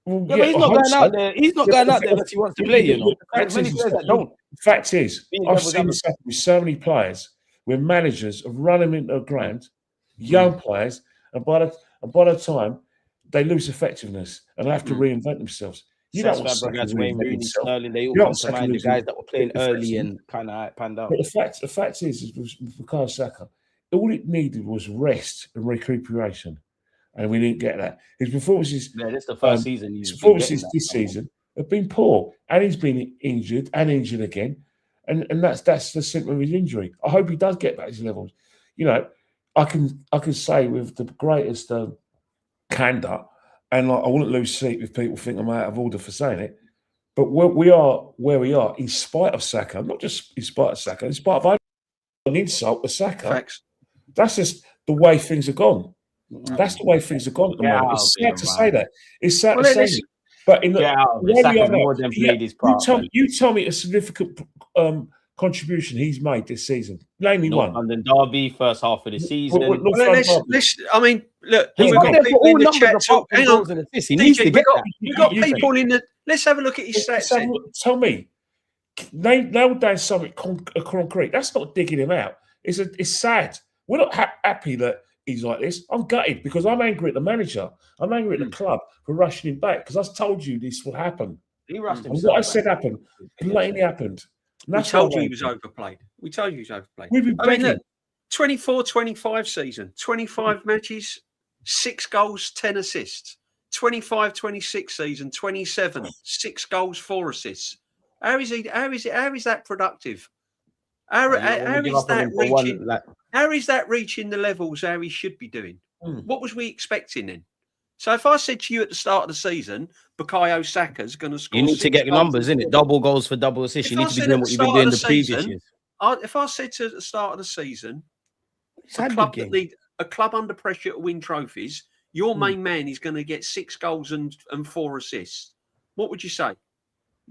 Well, but he's not going out there. He's not going out there unless he wants to play, you know. Many players that don't. The fact is, I've seen this happen with so many players where managers have run them into the ground, young players, and by the time they lose effectiveness and they have to reinvent themselves. You don't want Sterling, they all come to mind, the guys that were playing early and kind of panned out. But the fact is with Bukayo Saka, all it needed was rest and recuperation, and we didn't get that. His performances, this is the first season. His performances this season have been poor, and he's been injured again, and that's the symptom of his injury. I hope he does get back to his levels. You know, I can say with the greatest candor. And I wouldn't lose sleep if people think I'm out of order for saying it. But we are where we are in spite of Saka, not just in spite of Saka, in spite of an insult to Saka. Facts. That's just the way things have gone. That's the way things have gone at the moment. It's sad to say that. It's sad to say that. But in you tell me a significant contribution he's made this season. Name me one. And then Derby, first half of the season. I mean, look, we've got people in the chat. Hang on, he needs to get that. We've got people in the. Let's have a look at his stats. Tell me, nail down something concrete. That's not digging him out. It's sad. We're not happy that he's like this. I'm gutted because I'm angry at the manager. I'm angry at the club for rushing him back because I told you this would happen. He rushed himself. What I said happened. Blatantly happened. We told you he was overplayed. I mean, look, 24-25 season, 25 matches, 6 goals, 10 assists. 25-26 season, 27, 6 goals, 4 assists. How is that productive? How is that reaching the levels how he should be doing? What was we expecting then? So if I said to you at the start of the season, Bukayo Saka's going to score. You need to get numbers, innit? Double goals for double assists. You need to be doing what you've been doing the previous years. If I said to the start of the season, a club under pressure to win trophies, your main man is going to get 6 goals and 4 assists, what would you say?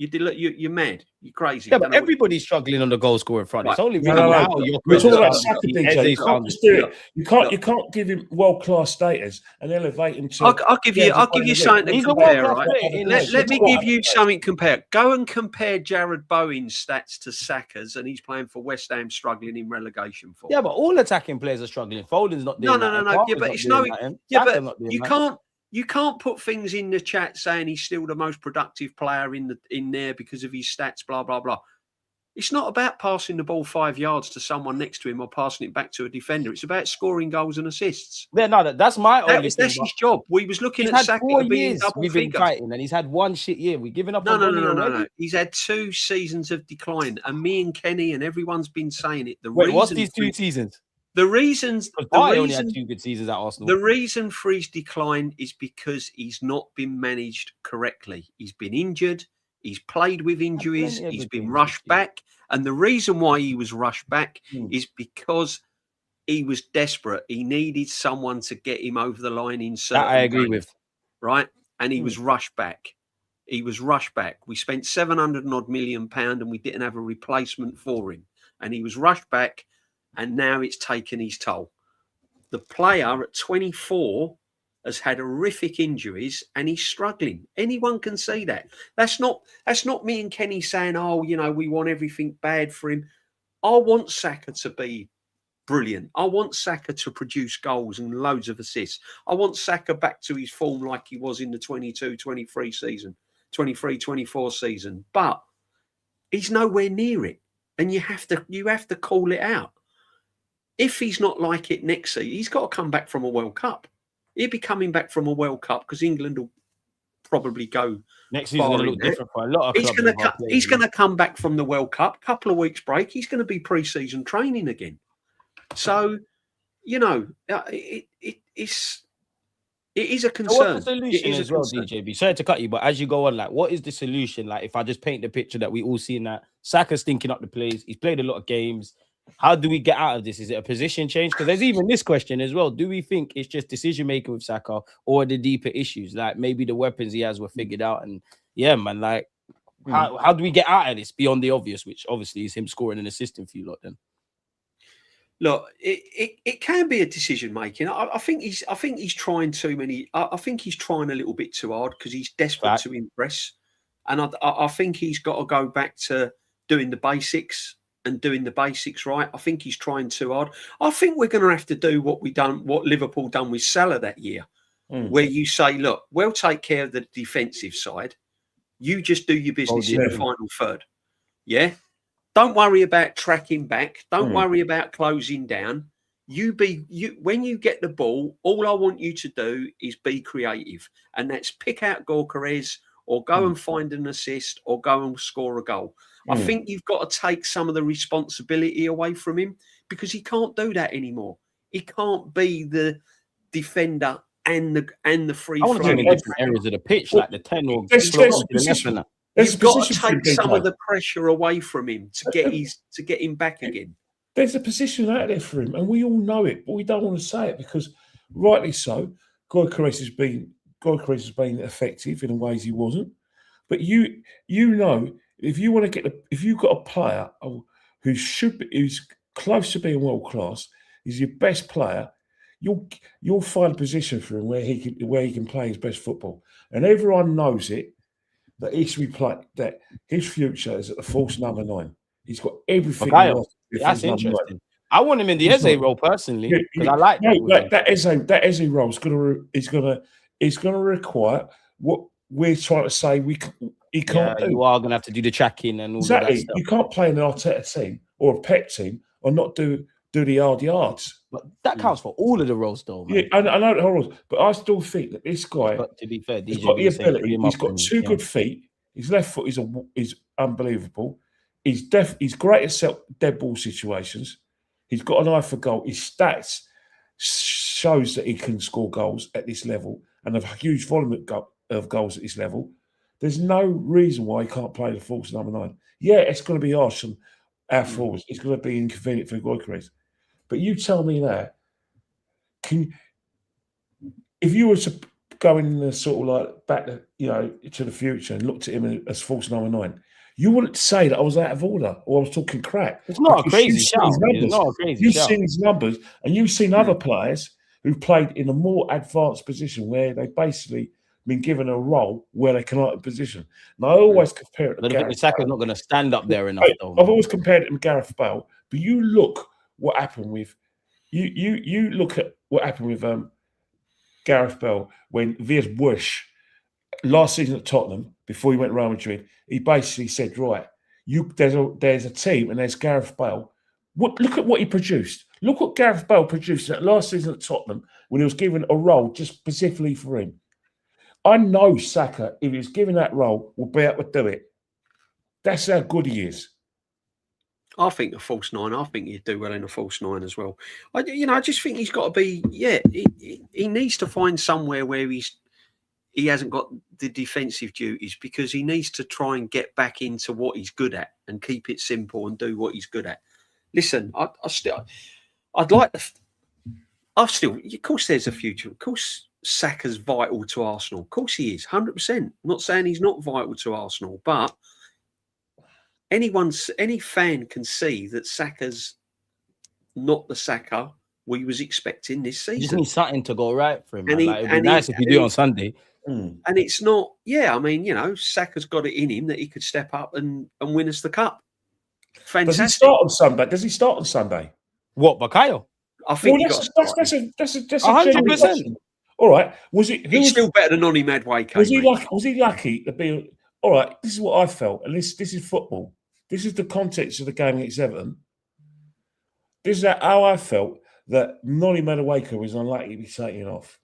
You're mad. You're crazy. Yeah, but everybody's struggling on the goal scoring front. Right. It's only really now you're talking about Saka, DJ. You can't give him world class status and elevate him to. I'll give you something to compare. Right? Let me give you something to compare. Go and compare Jared Bowen's stats to Saka's, and he's playing for West Ham, struggling in relegation form. Yeah, but all attacking players are struggling. Foden's not doing that. No. Yeah, but it's no. Yeah, but you can't. You can't put things in the chat saying he's still the most productive player in there because of his stats, blah, blah, blah. It's not about passing the ball 5 yards to someone next to him or passing it back to a defender. It's about scoring goals and assists. Yeah, no, that's my only thing. That's his job. We was looking at Saka being double we've been fighting, and he's had 1 shit year. We've given up on No. He's had 2 seasons of decline, and me and Kenny and everyone's been saying it. What's these 2 seasons? The reason only had 2 good seasons at Arsenal. The reason for his decline is because he's not been managed correctly. He's been injured. He's played with injuries. He's been rushed back. And the reason why he was rushed back is because he was desperate. He needed someone to get him over the line in certain that I agree games, with. Right? And he was rushed back. He was rushed back. We spent £700 million and we didn't have a replacement for him. And he was rushed back. And now it's taken his toll. The player at 24 has had horrific injuries and he's struggling. Anyone can see that. That's not me and Kenny saying, oh, we want everything bad for him. I want Saka to be brilliant. I want Saka to produce goals and loads of assists. I want Saka back to his form like he was in the 22-23 season, 23-24 season. But he's nowhere near it. And you have to call it out. If he's not like it next season, he's got to come back from a World Cup. He'll be coming back from a World Cup because England will probably go next season. Going to look different for a lot of clubs. He's going to come back from the World Cup. Couple of weeks break. He's going to be pre-season training again. So, it is a concern. So what's the solution as well, DJB? Sorry to cut you, but as you go on, what is the solution? If I just paint the picture that we all see in that Saka's stinking up the plays. He's played a lot of games. How do we get out of this? Is it a position change? Because there's even this question as well. Do we think it's just decision making with Saka or the deeper issues? Maybe the weapons he has were figured out. And yeah, man, how do we get out of this beyond the obvious, which obviously is him scoring and assisting for you lot then? Look, it can be a decision making. I think he's trying too many. I think he's trying a little bit too hard because he's desperate to impress. And I think he's got to go back to doing the basics. And doing the basics right. I think he's trying too hard. I think we're going to have to do what Liverpool done with Salah that year, where you say, look, we'll take care of the defensive side. You just do your business in the final third. Yeah. Don't worry about tracking back. Don't worry about closing down. When you get the ball, all I want you to do is be creative. And that's pick out Gyökeres or go and find an assist or go and score a goal. I think you've got to take some of the responsibility away from him because he can't do that anymore. He can't be the defender and the free flow. I want to do in different areas of the pitch, like the 10 or the You've got to take some of the pressure away from him to get him back again. There's a position out there for him, and we all know it, but we don't want to say it because, rightly so, Gyökeres has been effective in ways he wasn't. But you know. If you've got a player who's close to being world class, is your best player, you'll find a position for him where he can play his best football, and everyone knows it that his future is at the false number 9. He's got everything. That's interesting. I want him in the Eze role personally because I like that Eze role is going to require what we're trying to say he can't do. You are going to have to do the tracking and all exactly. That stuff. You can't play in an Arteta team or a Pep team or not do the hard yards. But that counts for all of the roles, though, man. Yeah, I know the roles, but I still think that this guy, to be fair, he's got the ability. He's got 2 good feet. His left foot is unbelievable. He's great at dead ball situations. He's got an eye for goal. His stats shows that he can score goals at this level and a huge volume of goals at this level. There's no reason why he can't play the false number 9. Yeah, it's going to be harsh on our forwards. It's going to be inconvenient for Gyökeres. But you tell me that, if you were to go in the sort of like back to, to the future and looked at him as false number 9, you wouldn't say that I was out of order or I was talking crap. It's not a crazy shout. It's not a crazy You've shout. seen his numbers and you've seen other players who've played in a more advanced position where they basically been given a role where they can out position. And I always compare it to Gareth Bale. Saka's not going to stand up there enough, though. I've always compared it to Gareth Bale, but you look what happened with you look at what happened with Gareth Bale when Viers Bush last season at Tottenham before he went to Real Madrid. He basically said, "Right, there's a team and there's Gareth Bale. Look at what he produced. Look what Gareth Bale produced that last season at Tottenham when he was given a role just specifically for him. I know Saka, if he was given that role, will be able to do it. That's how good he is." I think a false 9. I think he'd do well in a false 9 as well. I just think he's got to be. Yeah, he needs to find somewhere where he hasn't got the defensive duties, because he needs to try and get back into what he's good at and keep it simple and do what he's good at. Listen, of course, there's a future. Of course, Saka's vital to Arsenal. Of course, he is 100%. I'm not saying he's not vital to Arsenal, but any fan can see that Saka's not the Saka we was expecting this season. You just need something to go right for him. It'd be nice if you do on Sunday. And it's not, Saka's got it in him that he could step up and win us the cup. Fantastic. Does he start on Sunday? What, Bakayo? I think that's 100%. All right. He's still better than Noni Madueke. Was he lucky to be? All right. This is what I felt, and this is football. This is the context of the game against Everton. This is how I felt that Noni Madueke was unlikely to be taken off.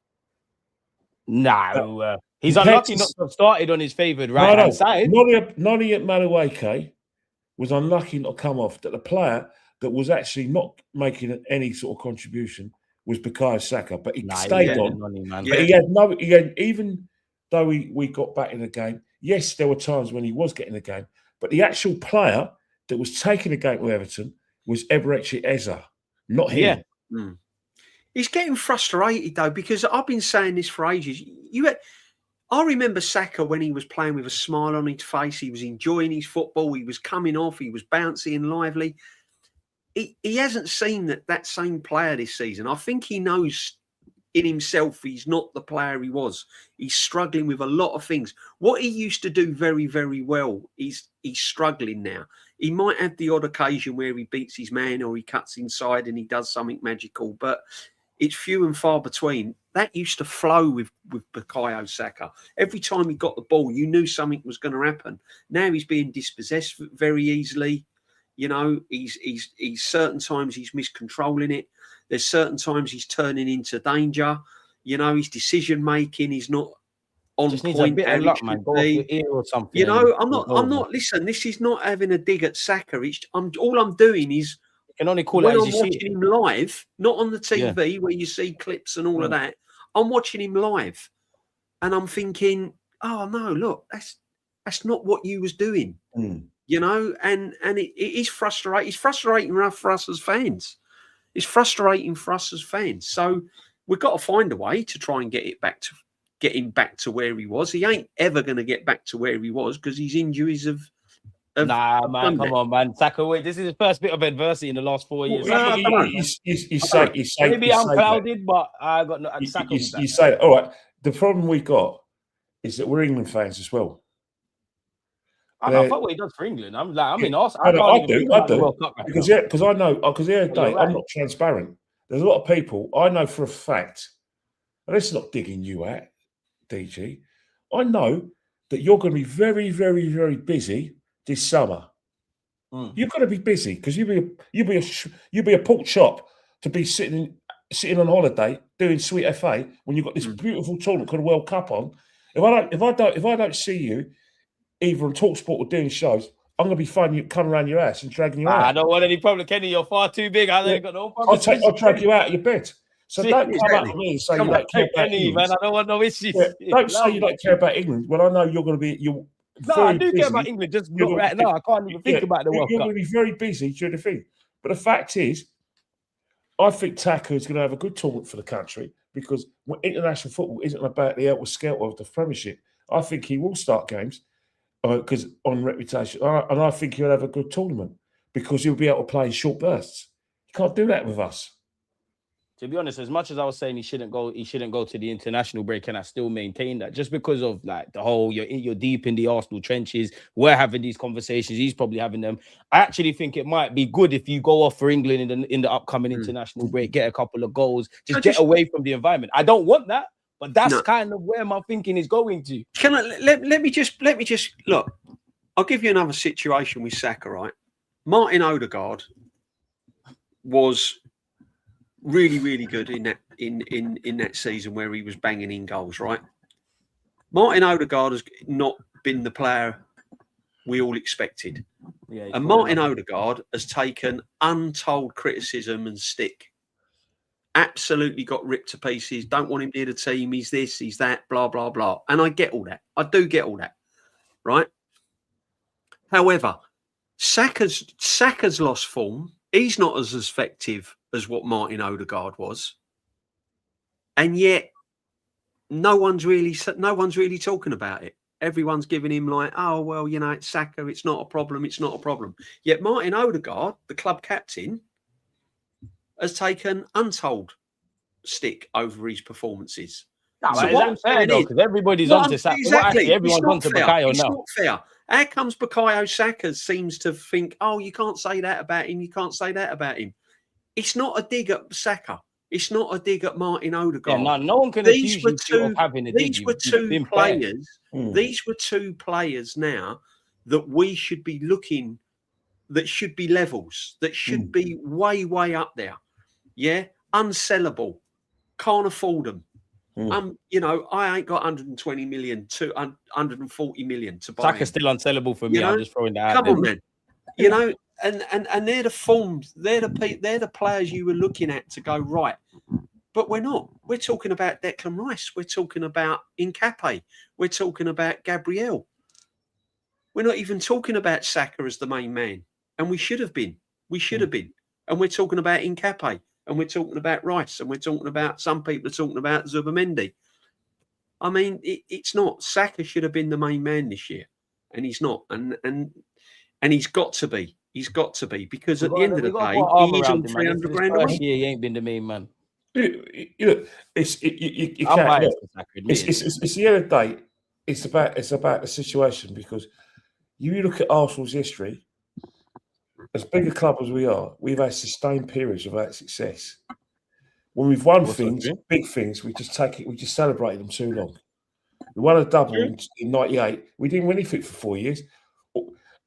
No, he's unlucky not to have started on his favoured right-hand side. Noni Madueke was unlucky not to come off. That the player that was actually not making any sort of contribution was Bukayo Saka, but he stayed on. But he had even though we got back in the game, yes, there were times when he was getting the game, but the actual player that was taking the game to Everton was Eberechi Eza, not him. Yeah. He's getting frustrated, though, because I've been saying this for ages. I remember Saka when he was playing with a smile on his face. He was enjoying his football. He was coming off. He was bouncy and lively. He hasn't seen that same player this season. I think he knows in himself he's not the player he was. He's struggling with a lot of things. What he used to do very, very well, he's struggling now. He might have the odd occasion where he beats his man or he cuts inside and he does something magical, but it's few and far between. That used to flow with Bukayo Saka. Every time he got the ball, you knew something was going to happen. Now he's being dispossessed very easily. He's certain times he's miscontrolling it. There's certain times he's turning into danger. His decision making is not on just point. Needs a bit of luck, man. Go off your ear or something. I'm not. Listen, this is not having a dig at Saka. All I'm doing is. Can only call when it I'm watching him live, not on the TV where you see clips and all of that. I'm watching him live, and I'm thinking, "Oh no, look, that's not what you was doing." And it is frustrating. It's frustrating for us as fans. It's frustrating for us as fans. So we've got to find a way to try and get him back to where he was. He ain't ever going to get back to where he was because his injuries have. Nah, man, come on, man. Saka, wait, this is his first bit of adversity in the last 4 years. You say maybe I'm clouded, but I got no. You say, all right. The problem we got is that we're England fans as well. I thought what he does for England. I'm in Arsenal. I do. Because I know. Because the other day, I'm not transparent. There's a lot of people I know for a fact, and it's not digging you out, DG. I know that you're going to be very, very, very busy this summer. You've got to be busy because you'll be a pork chop to be sitting on holiday doing Sweet FA when you've got this beautiful tournament called the World Cup on. If I don't see you either on TalkSport or doing shows, I'm going to be finding you coming around your ass and dragging you out. I don't want any problem, Kenny. You're far too big. I ain't got no problem. I'll drag you out of your bed. So don't come up to me and say you don't care about England. Man, I don't want no issues. Yeah, don't say you don't care about England. Well, I know you're going to be. I do care about England, just not right now. I can't even think about the World Cup. You're going to be very busy during the thing. But the fact is, I think Saka is going to have a good tournament for the country because international football isn't about the outward scout of the Premiership. I think he will start games because on reputation, and I think he'll have a good tournament because he'll be able to play in short bursts. You can't do that with us. To be honest, as much as I was saying he shouldn't go to the international break, and I still maintain that just because of like the whole you're deep in the Arsenal trenches, we're having these conversations, he's probably having them. I actually think it might be good if you go off for England in the upcoming international break, get a couple of goals, just get away from the environment. I don't want that, but that's kind of where my thinking is going to. Can I let me just look? I'll give you another situation with Saka, right? Martin Odegaard was really, really good in that season where he was banging in goals, right? Martin Odegaard has not been the player we all expected. Yeah, and Martin Odegaard has taken untold criticism and stick. Absolutely got ripped to pieces. Don't want him near the team. He's this, he's that, blah, blah, blah. And I get all that. I do get all that, right? However, Saka's lost form. He's not as effective as what Martin Odegaard was, and yet no one's really talking about it. Everyone's giving him like, oh well, it's Saka, it's not a problem. Yet Martin Odegaard, the club captain, has taken untold stick over his performances. No, so what I'm saying is, because everybody's onto Saka. Exactly. Everyone's onto Bukayo now. It's not fair. How comes Bukayo Saka seems to think, oh, you can't say that about him, you can't say that about him? It's not a dig at Saka. It's not a dig at Martin Odegaard. Yeah, no one can accuse you of having a dig. These were two players. These were two players now that we should be looking, that should be levels, that should be way, way up there. Yeah, unsellable. Can't afford them. I ain't got 120 million to 140 million to buy. Saka's still unsellable for me. I'm just throwing that out. Come on, man. And they're the forms, they're the players you were looking at to go right. But we're not. We're talking about Declan Rice. We're talking about Nkape. We're talking about Gabriel. We're not even talking about Saka as the main man. And we should have been. And we're talking about Nkape. And we're talking about Rice. And we're talking about, some people are talking about Zubimendi. I mean, it's not. Saka should have been the main man this year. And he's not. And he's got to be. He's got to be, because at the end of the day, he is on 300 grand a week. He ain't been the main man. It's the end of the day. It's about the situation, because you look at Arsenal's history. As big a club as we are, we've had sustained periods without success. When we've won big things, we just take it. We just celebrate them too long. We won a double in '98. We didn't win anything for 4 years.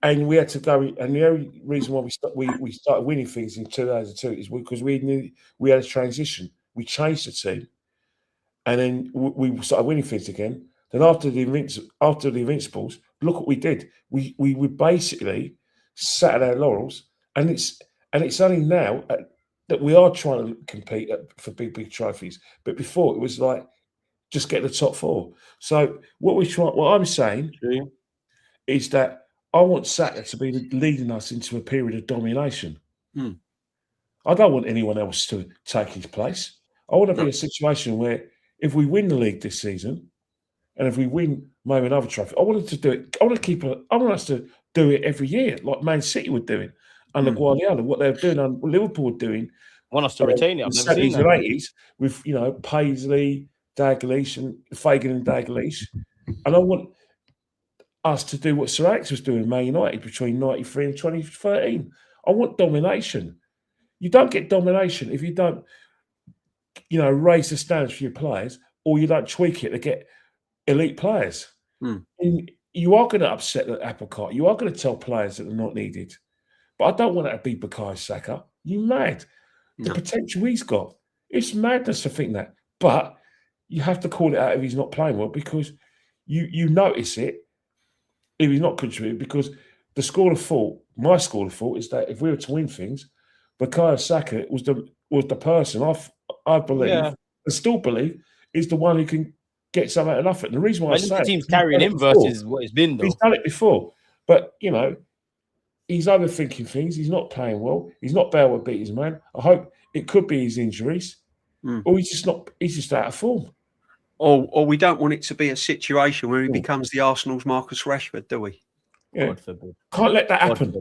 And we had to go, and the only reason why we started winning things in 2002 is because we knew we had a transition. We changed the team, and then we started winning things again. Then after the Invincibles, look what we did. We basically sat at our laurels, and it's only now that we are trying to compete for big trophies. But before it was like just get the top four. So what I'm saying is that I want Saka to be leading us into a period of domination. I don't want anyone else to take his place. I want to be in a situation where if we win the league this season, and if we win maybe another trophy, I want us to do it. I want us to do it every year, like Man City were doing under Guardiola. What they were doing, and Liverpool were doing. I want us to retain it. I've never seen that. 80s with Paisley, Dalglish, and Fagan and Dalglish, and I want us to do what Sir Alex was doing at Man United between 93 and 2013. I want domination. You don't get domination if you don't, raise the standards for your players, or you don't tweak it to get elite players. And you are going to upset the apple cart. You are going to tell players that they're not needed. But I don't want that to be Bukayo Saka. You mad? The potential he's got. It's madness to think that. But you have to call it out if he's not playing well, because you notice it if he's not contributing, because my school of thought is that if we were to win things, Bukayo Saka was the person. I believe, and still believe, is the one who can get some out of nothing. The reason why I say the team's carrying him versus what it's been, though. He's done it before, but he's overthinking things. He's not playing well. He's not able to beat his man. I hope it could be his injuries, or he's just not. He's just out of form. Or we don't want it to be a situation where he becomes the Arsenal's Marcus Rashford, do we? Yeah. God forbid. Can't let that happen.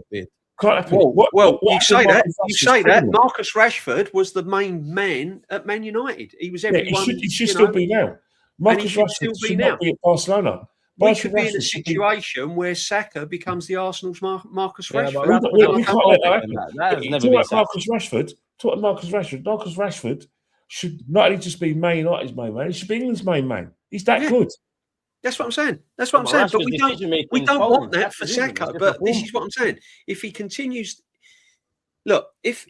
Can't happen. Well, you say that. You say that. Marcus Rashford was the main man at Man United. He was everyone. He should still be now. Marcus Rashford should not be at Barcelona. We should be in a situation where Saka becomes the Arsenal's Marcus Rashford. We can't let that happen. Marcus Rashford. Marcus Rashford should not only just be Man United's main man, he should be England's main man. He's that good. That's what I'm saying. But we don't want that for Saka. But this is what I'm saying. If he continues, look, if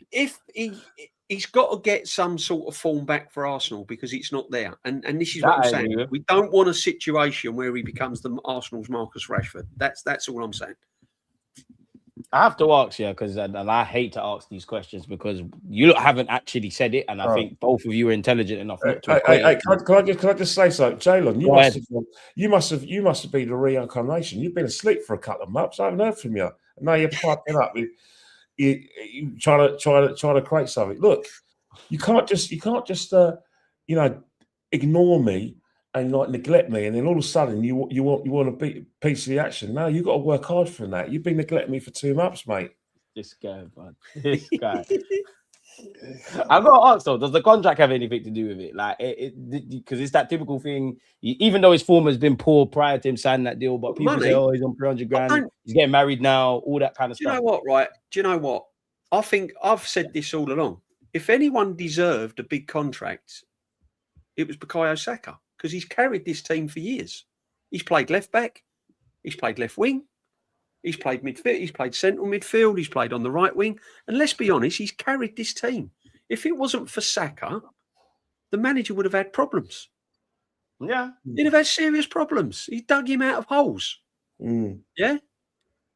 he's got to get some sort of form back for Arsenal because it's not there. And this is what I'm saying. We don't want a situation where he becomes the Arsenal's Marcus Rashford. That's all I'm saying. I have to ask you because I hate to ask these questions because you haven't actually said it, and I think both of you are intelligent enough not to. Can I just say something, Jalen? You must have been the reincarnation. You've been asleep for a couple of months. I haven't heard from you, and now you're piping up. You trying to create something. Look, you can't just ignore me and neglect me, and then all of a sudden you want to be a piece of the action. No, you've got to work hard for that. You've been neglecting me for 2 months, mate. This guy, man. This guy. I've got to ask though, does the contract have anything to do with it? Like, because it's that typical thing. Even though his form has been poor prior to him signing that deal, but people say, "Oh, he's on 300 grand. He's getting married now." All that kind of stuff. Do you know what? Right? Do you know what? I think I've said this all along. If anyone deserved a big contract, it was Bukayo Saka. Because he's carried this team for years. He's played left back. He's played left wing. He's played midfield. He's played central midfield. He's played on the right wing. And let's be honest, he's carried this team. If it wasn't for Saka, the manager would have had problems. Yeah. He'd have had serious problems. He dug him out of holes. Yeah.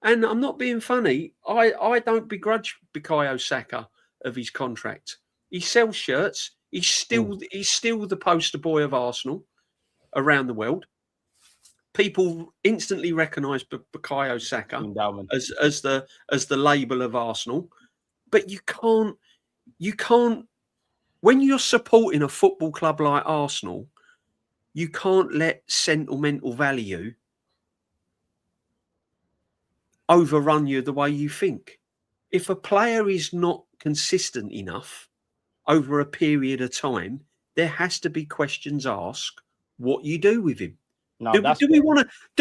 And I'm not being funny. I don't begrudge Bukayo Saka of his contract. He sells shirts. He's still the poster boy of Arsenal around the world. People instantly recognise Bukayo Saka as the label of Arsenal. But you can't when you're supporting a football club like Arsenal, you can't let sentimental value overrun you the way you think. If a player is not consistent enough over a period of time, there has to be questions asked what you do with him. No, do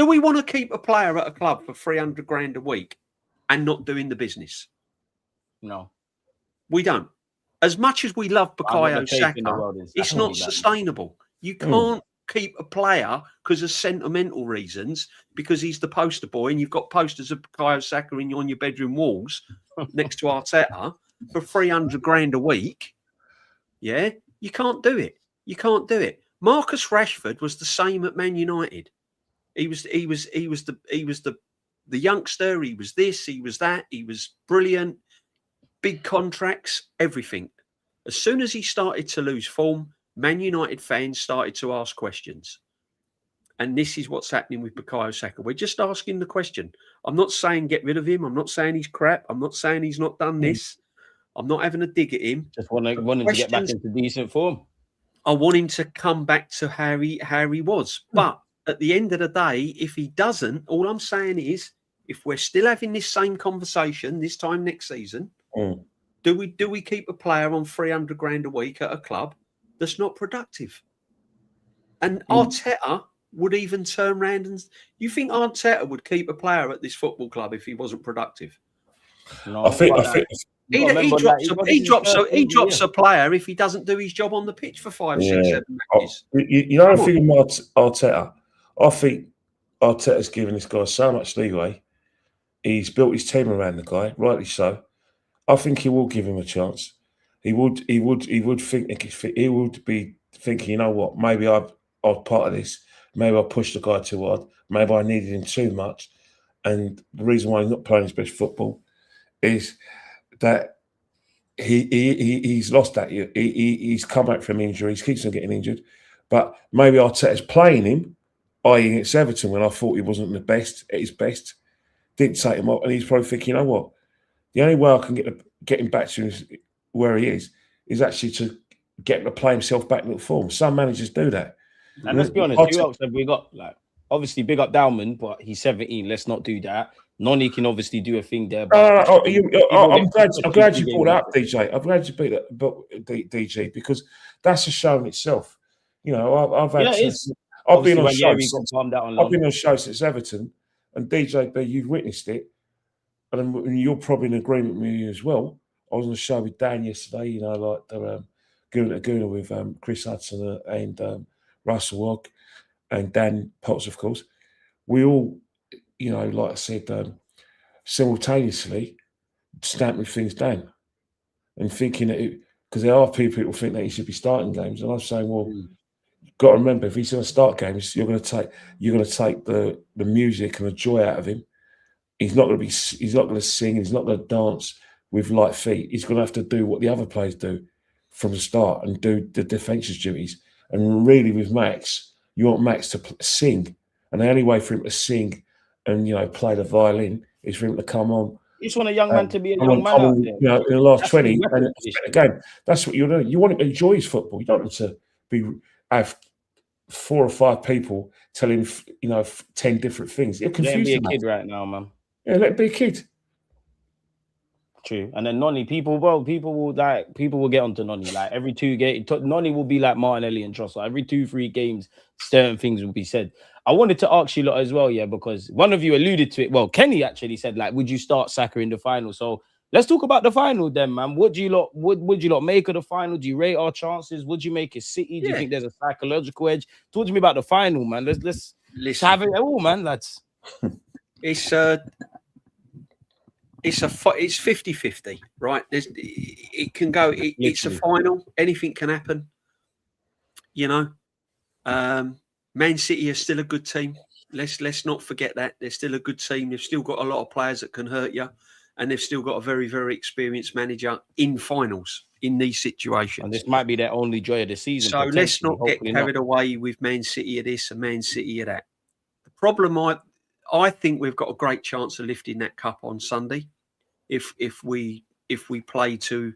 we want to keep a player at a club for 300 grand a week and not doing the business? No, we don't. As much as we love Bukayo Saka, it's not sustainable. You can't keep a player because of sentimental reasons, because he's the poster boy and you've got posters of Bukayo Saka on your bedroom walls next to Arteta for 300 grand a week. Yeah, you can't do it. You can't do it. Marcus Rashford was the same at Man United. He was the youngster. He was this. He was that. He was brilliant. Big contracts, everything. As soon as he started to lose form, Man United fans started to ask questions. And this is what's happening with Bukayo Saka. We're just asking the question. I'm not saying get rid of him. I'm not saying he's crap. I'm not saying he's not done this. I'm not having a dig at him. Just want him to get back into decent form. I want him to come back to how he was. But at the end of the day, if he doesn't, all I'm saying is, if we're still having this same conversation this time next season, do we keep a player on 300 grand a week at a club that's not productive? And Arteta would even turn around and... You think Arteta would keep a player at this football club if he wasn't productive? No, I think he drops a player if he doesn't do his job on the pitch for 5, 6, 7 matches. You know, I think Arteta. I think Arteta's given this guy so much leeway. He's built his team around the guy, rightly so. I think he will give him a chance. He would think he would be thinking, you know what? Maybe I was part of this. Maybe I pushed the guy too hard. Maybe I needed him too much. And the reason why he's not playing his best football is that he's lost that. He's come back from injury. He keeps on getting injured. But maybe Arteta's playing him, i.e. against Everton, when I thought he wasn't the best at his best. Didn't take him up, and he's probably thinking, you know what? The only way I can get him back to where he is actually to get him to play himself back in form. Some managers do that. And let's be honest, who else have we got? Like, obviously, big up Dowman, but he's 17. Let's not do that. Noni can obviously do a thing there. But I'm glad you brought that up, DJ. I'm glad you beat that, but DJ, because that's a show in itself. You know, I've been on shows since Everton, and DJB, you've witnessed it, and you're probably in agreement with me as well. I was on a show with Dan yesterday. You know, like the Gooner with Chris Hudson and Russell Ogg and Dan Potts, of course. We all, you know, like I said, simultaneously stamping things down and thinking that because there are people who think that he should be starting games, and I'm saying, well, you've got to remember, if he's going to start games, you're going to take the music and the joy out of him. He's not going to sing, he's not going to dance with light feet. He's going to have to do what the other players do from the start and do the defensive duties. And really, with Max, you want Max to sing, and the only way for him to sing and, you know, play the violin is for him to come on. You just want a young man to be a young man out there. You know, in the last 20 and again, that's what you're doing. You want him to enjoy his football. You don't want him to have 4 or 5 people tell him, you know, 10 different things. It'll confuse him. Let him be a kid right now, man. Yeah, let him be a kid. True. And then Noni, people will get onto Noni. Like every 2 games, Noni will be like Martinelli and Trossard. Every 2-3 games, certain things will be said. I wanted to ask you lot as well, yeah, because one of you alluded to it. Well, Kenny actually said, like, would you start Saka in the final? So let's talk about the final then, man. What do you lot make of the final? Do you rate our chances? Would you make it City? Do you think there's a psychological edge? Talk to me about the final, man. Let's have it all, man, lads. It's 50-50, right? It can go. It's a final. Anything can happen. You know, Man City are still a good team. Let's not forget that they're still a good team. They've still got a lot of players that can hurt you, and they've still got a very, very experienced manager in finals in these situations. And this might be their only joy of the season. So let's not get carried away with Man City of this and Man City of that. The problem, I think we've got a great chance of lifting that cup on Sunday, if we play to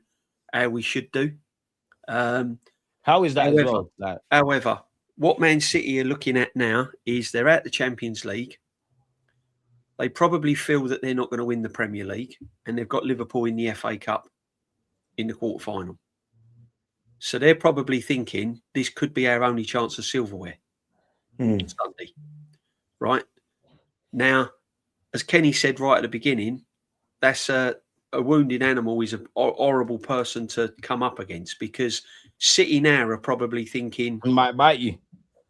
how we should do. How is that as well? However, what Man City are looking at now is they're at the Champions League. They probably feel that they're not going to win the Premier League, and they've got Liverpool in the FA Cup in the quarterfinal. So they're probably thinking this could be our only chance of silverware Sunday, right? Now, as Kenny said right at the beginning, that's a wounded animal is a horrible person to come up against, because City now are probably thinking he might bite you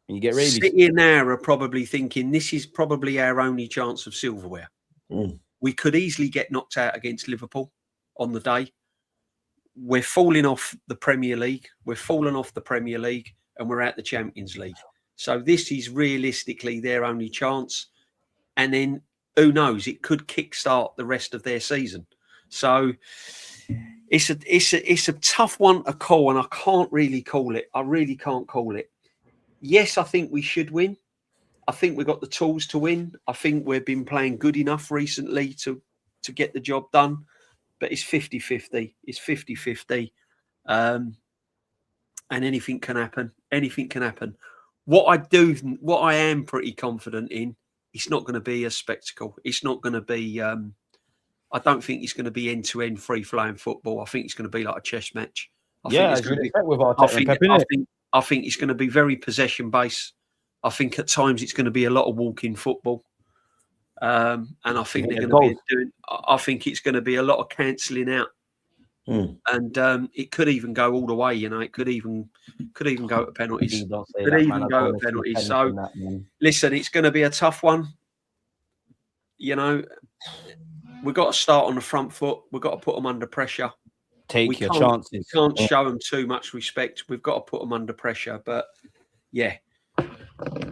and you get rabies. City now are probably thinking this is probably our only chance of silverware. We could easily get knocked out against Liverpool on the day. We're falling off the Premier League. And we're at the Champions League. So this is realistically their only chance. And then who knows? It could kickstart the rest of their season. So it's a tough one to call, and I can't really call it. I really can't call it. Yes, I think we should win. I think we've got the tools to win. I think we've been playing good enough recently to get the job done. But it's 50-50. It's 50-50. And anything can happen. Anything can happen. What I am pretty confident in, it's not going to be a spectacle. It's not going to be... I don't think it's going to be end-to-end free-flowing football. I think it's going to be like a chess match. I think it's going to be very possession-based. I think at times it's going to be a lot of walking football. And I think they're going to be doing... I think it's going to be a lot of cancelling out. And it could even go all the way, you know. It could even go to penalties. So, listen, it's going to be a tough one. You know, we've got to start on the front foot. We've got to put them under pressure. Take your chances. We can't show them too much respect. We've got to put them under pressure. But, yeah,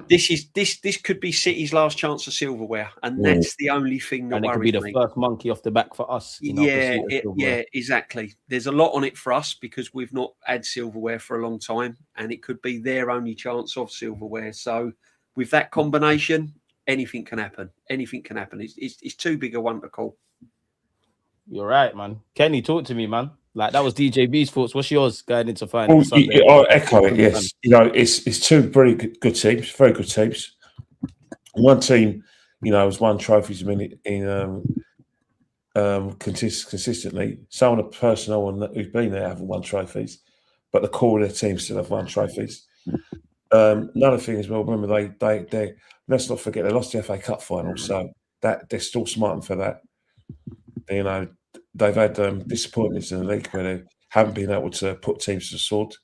This could be City's last chance of silverware, and that's the only thing that worries me. And it could be the first monkey off the back for us. Yeah, exactly. There's a lot on it for us because we've not had silverware for a long time, and it could be their only chance of silverware. So, with that combination, anything can happen. Anything can happen. It's too big a one to call. You're right, man. Kenny, talk to me, man. Like, that was DJB's thoughts. What's yours going into final? I echo it. Yes, it's two very good teams, very good teams. One team, has won trophies consistently. Some of the personnel who's been there haven't won trophies, but the core of their team still have won trophies. Another thing as well. Remember, they let's not forget they lost the FA Cup final, so that they're still smarting for that. They've had disappointments in the league where they haven't been able to put teams to the sword.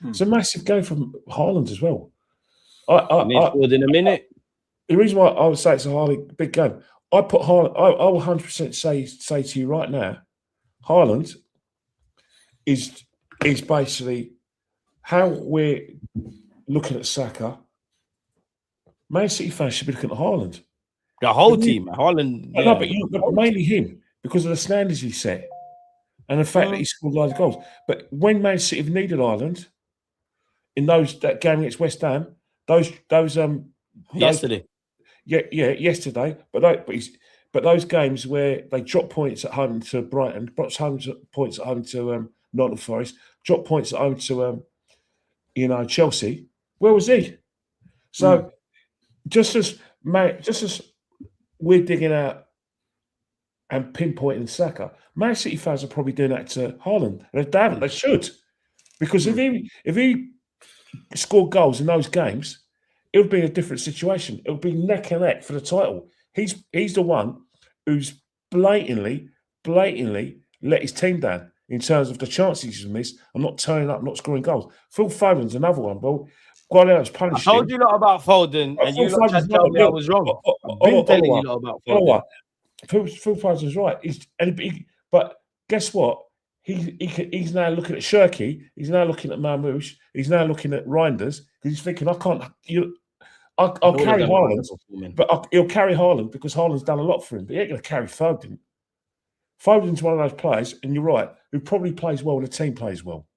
It's a massive game from Haaland as well. Midfield in a minute. The reason why I would say it's a highly big game, I put Haaland. I will 100% say to you right now, Haaland is basically how we're looking at Saka. Man City fans should be looking at Haaland. The whole team, Haaland. Yeah. No, but mainly him. Because of the standards he set and the fact that he scored loads of goals. But when Man City have needed Ireland in that game against West Ham, yesterday. Yesterday. But those games where they drop points at home to Brighton, drops points at home to Nottingham Forest, drop points at home to Chelsea, where was he? So just as we're digging out and pinpointing Saka, Man City fans are probably doing that to Haaland. And if they haven't, they should. Because if he scored goals in those games, it would be a different situation. It would be neck and neck for the title. He's the one who's blatantly let his team down in terms of the chances he's missed and not turning up, not scoring goals. Phil Foden's another one, bro. Guardiola's punished him. I told you a lot about Foden, and you lot tried to tell me I was wrong. I've been telling you a lot about Foden. Phil Foden's right. But guess what? He's now looking at Shirky. He's now looking at Marmoush. He's now looking at Reinders. He's thinking, I'll carry Haaland, but he'll carry Haaland because Haaland's done a lot for him. But he ain't going to carry Foden. Foden's one of those players, and you're right, who probably plays well when the team plays well.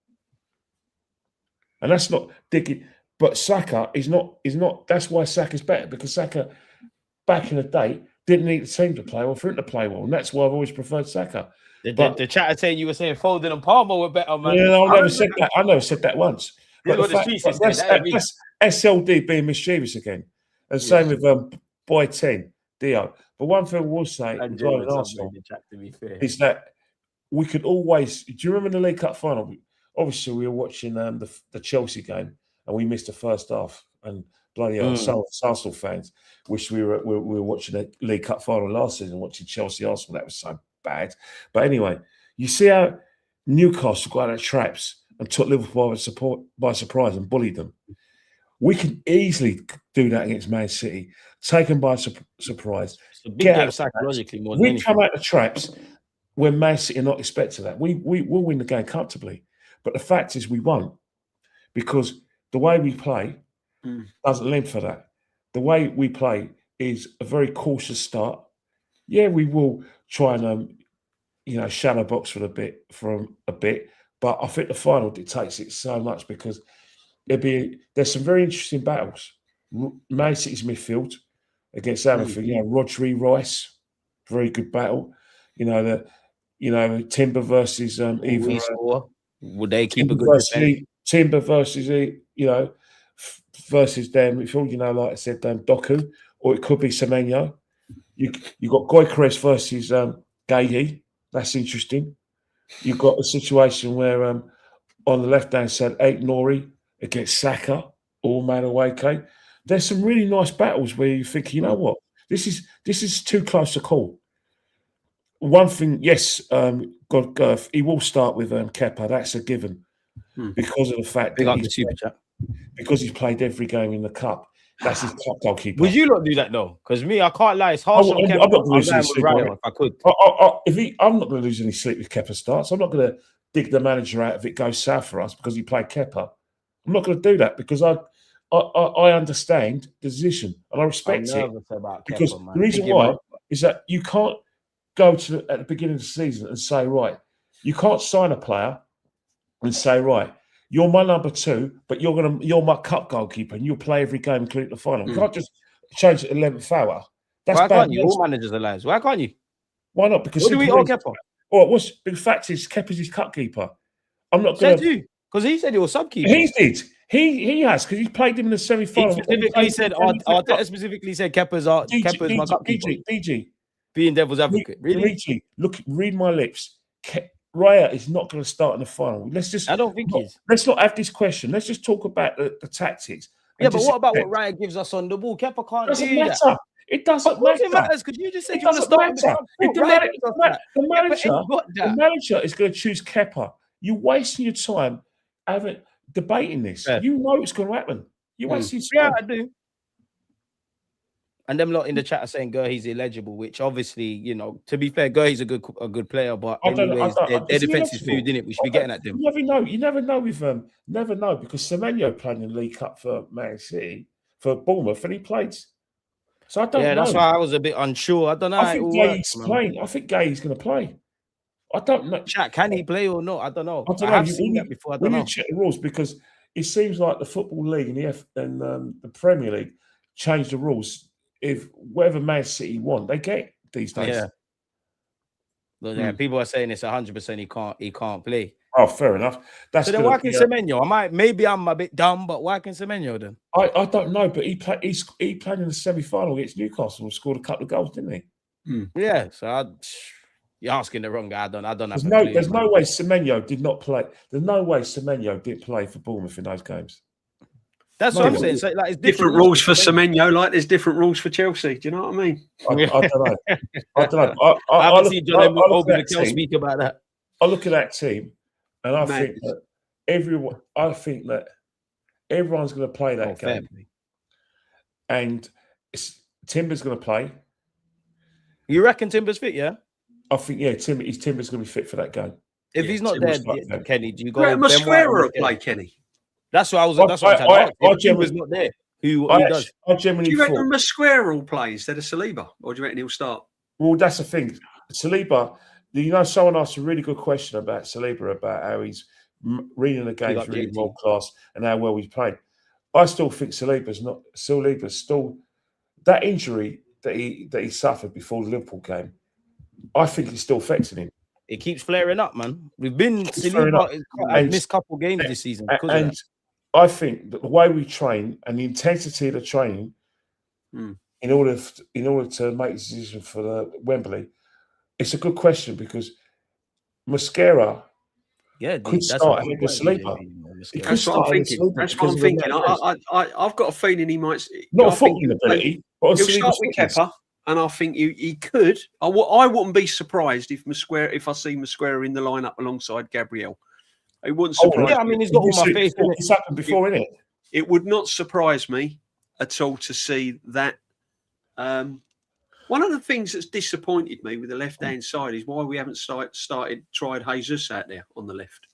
And that's not digging. But Saka is not. That's why Saka's better, because Saka, back in the day, didn't need the team to play well for him to play well, and that's why I've always preferred Saka. The chat saying you were saying Foden and Palmer were better, man. Yeah, I never said that. I never said that once. But that's SLD being mischievous again, and same with Boy 10 Dio. But one thing we'll say regarding Arsenal is that we could always. Do you remember the League Cup final? Obviously, we were watching the Chelsea game, and we missed the first half. And bloody hell, some Arsenal fans wish we were watching the League Cup final last season, watching Chelsea Arsenal. That was so bad. But anyway, you see how Newcastle got out of traps and took Liverpool by surprise and bullied them. We can easily do that against Man City, take them by surprise. It's a big game psychologically more than anything. We come out of traps when Man City are not expecting that. We'll win the game comfortably. But the fact is we won't, because the way we play doesn't lend for that. The way we play is a very cautious start. Yeah, we will try and shadow box for a bit, but I think the final dictates it so much, because there's some very interesting battles. Man City's midfield against Anfield, Rodri, Rice, very good battle. Timber versus would they keep a good defense? Timber versus versus them midfield, like I said, Doku, or it could be Semenyo. You got Gyökeres versus Guehi. That's interesting. You've got a situation where on the left-hand side, Nori against Saka, all man away. There's some really nice battles where you think, you know what, this is too close to call. One thing, yes, God Girth, he will start with Kepa. That's a given, because of the fact because he's played every game in the cup. That's his top goalkeeper. Would you not do that though? Because me, I can't lie. It's harsh on Kepa. I'm not going to lose any sleep. If I could, I'm not going to lose any sleep if Kepa starts. I'm not going to dig the manager out if it goes south for us because he played Kepa. I'm not going to do that, because I I understand the decision and I respect it because the reason why is that you can't go at the beginning of the season and say, right, you can't sign a player and say, right, you're my number 2, but you're my cup goalkeeper and you'll play every game including the final. You can't just change it 11th hour. That's why bad. Can't you? All managers are liars. Why can't you? Why not? Because do we all Kepa? All right, what's the fact is Kepa's his cup keeper. I'm not going to because he said he was sub keeper. He did. He has because he played him in the semi-final. He specifically said, Arteta specifically said Kepa's my cup keeper. DG. Being devil's advocate. Really? Look, read my lips. Raya is not going to start in the final. I don't think he's. Let's not have this question. Let's just talk about the tactics. Yeah, but what about what Raya gives us on the ball? Kepa can't do that. It doesn't matter. It matters because you just said you want to start. The manager is going to choose Kepa. You're wasting your time debating this. Yeah. You know it's going to happen. You're wasting your time. Yeah, I do. And them lot in the chat are saying Gurhi's illegible, which obviously, to be fair, Gurhi's a good player, but anyways, their defense is food, isn't it? We should be getting at them. You never know with them. Never know because Semenyo played in the League Cup for Man City, for Bournemouth, and he played. So I don't know. Yeah, that's why I was a bit unsure. I don't know. I think Gay's playing. I think Gay's going to play. I don't know. Chat, can he play or not? I don't know. I have seen that before. I don't know. We need to check the rules because it seems like the Football League and the Premier League changed the rules. If whatever Man City want, they get these days. Yeah. People are saying it's 100% he can't play. Oh, fair enough. So then why can Semenyo? Maybe I'm a bit dumb, but why can Semenyo then? I don't know, but he played in the semi-final against Newcastle and scored a couple of goals, didn't he? Yeah. So you're asking the wrong guy. I don't know. There's no way Semenyo did not play. There's no way Semenyo didn't play for Bournemouth in those games. That's what I'm saying. So, it's different rules for Semenyo, like there's different rules for Chelsea. Do you know what I mean? I don't know. I haven't seen John Open speak about that. I look at that team, and I think that everyone's going to play that game, and Timber's going to play. You reckon Timber's fit? Yeah, I think Timber's going to be fit for that game. If he's not there, Kenny, do you go? Mosquera will play, Kenny. That's what I was. That's what I'm saying. Timber's not there. Who does? Do you reckon Mosquera will play instead of Saliba, or do you reckon he'll start? Well, that's the thing. Saliba, someone asked a really good question about Saliba, about how he's reading the games really world class and how well he's played. I still think Saliba's still that injury that he suffered before the Liverpool game. I think it's still affecting him. It keeps flaring up, man. We've been Saliba has missed a couple games this season because of that. I think that the way we train and the intensity of the training, in order to make a decision for the Wembley, it's a good question because Mosquera could start ahead of Saliba. That's what I'm thinking. I've got a feeling he might not a footballing ability, but he'll start with Kepa, and I think he could. I wouldn't be surprised if I see Mosquera in the lineup alongside Gabriel. It wouldn't surprise me. I mean, he's got all my faith in it. It's happened before, isn't it? It would not surprise me at all to see that. One of the things that's disappointed me with the left-hand side is why we haven't tried Jesus out there on the left.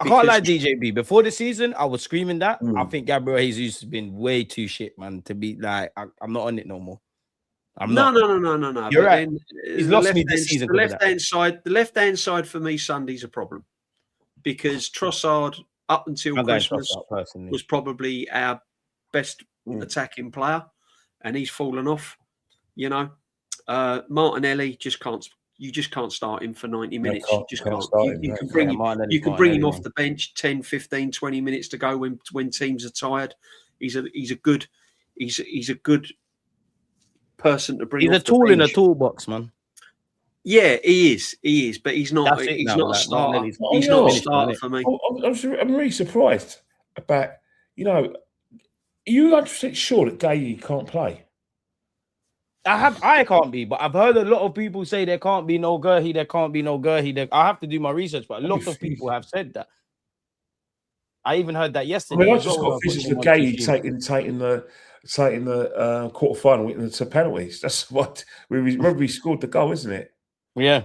I can't lie, DJB. Before the season, I was screaming that. I think Gabriel Jesus has been way too shit, man, to be like, I'm not on it no more. No. You're right. He's lost me this season. The left-hand side for me, Sunday's a problem. Because Trossard, up until Christmas, was probably our best attacking player, and he's fallen off. Martinelli you just can't start him for 90 minutes. You just can't. You can bring him off the bench 10, 15, 20 minutes to go when teams are tired. He's a good person to bring. He's a tool in a toolbox, man. Yeah, he is, but he's not. He's not a starter. He's not a starter for me. I'm really surprised about. Are you 100% sure that Gay can't play? I can't be, but I've heard a lot of people say there can't be no Gurhi. There can't be no Gurhi. I have to do my research, but a lot of people have said that. I even heard that yesterday. I just got visions of Gay taking the quarterfinal into penalties. That's what we scored the goal, isn't it? Yeah.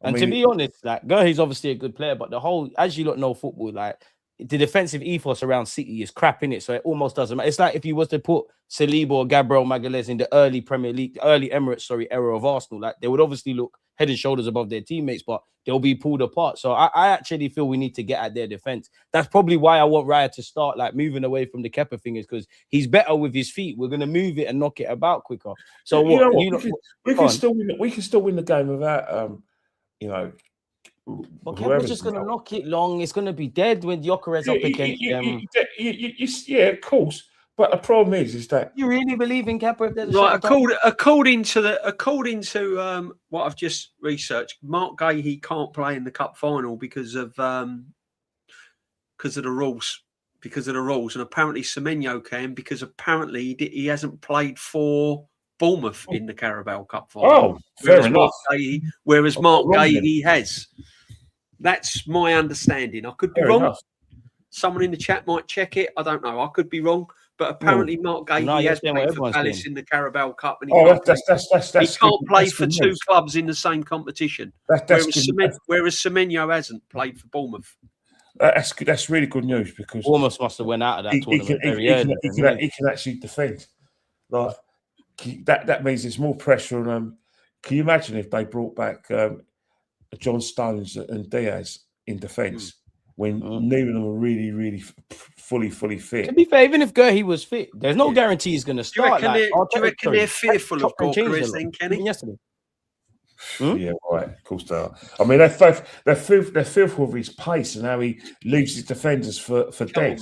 And to be honest, like Gurhi's obviously a good player, but as you lot know football, like the defensive ethos around City is crap in it, so it almost doesn't matter. It's like if you was to put Saliba or Gabriel Magalhaes in the early Premier League, early Emirates, era of Arsenal, like they would obviously look head and shoulders above their teammates, but they'll be pulled apart. So I actually feel we need to get at their defense. That's probably why I want Raya to start like moving away from the Kepa thing, is because he's better with his feet. We're gonna move it and knock it about quicker. So we can still win the game without But Kepa's just going to knock it long. It's going to be dead when Gyökeres up against them. Yeah, of course. But the problem is that you really believe in Kepa? If there's according to what I've just researched, Mark Gahey can't play in the cup final because of the rules. And apparently Semenyo can, because apparently he hasn't played for Bournemouth in the Carabao Cup final. Oh, fair enough. Whereas Mark Gahey has. That's my understanding. I could be wrong. Enough. Someone in the chat might check it. I don't know. I could be wrong. But apparently Mark Gahey has played for Palace in the Carabao Cup. And he can't play for two clubs in the same competition. Whereas Semenyo hasn't played for Bournemouth. That's really good news, because Bournemouth must have went out of that tournament very early. He can actually defend. Like that means there's more pressure on them. Can you imagine if they brought back John Stones and Diaz in defence when neither of them were really, really fully fit? To be fair, even if Gahey was fit, there's no guarantee he's going to start. Do you reckon they're fearful of Gyökeres then, Kenny? Yesterday. Yeah, right. Of course they are. I mean, they're fearful of his pace and how he leaves his defenders for dead.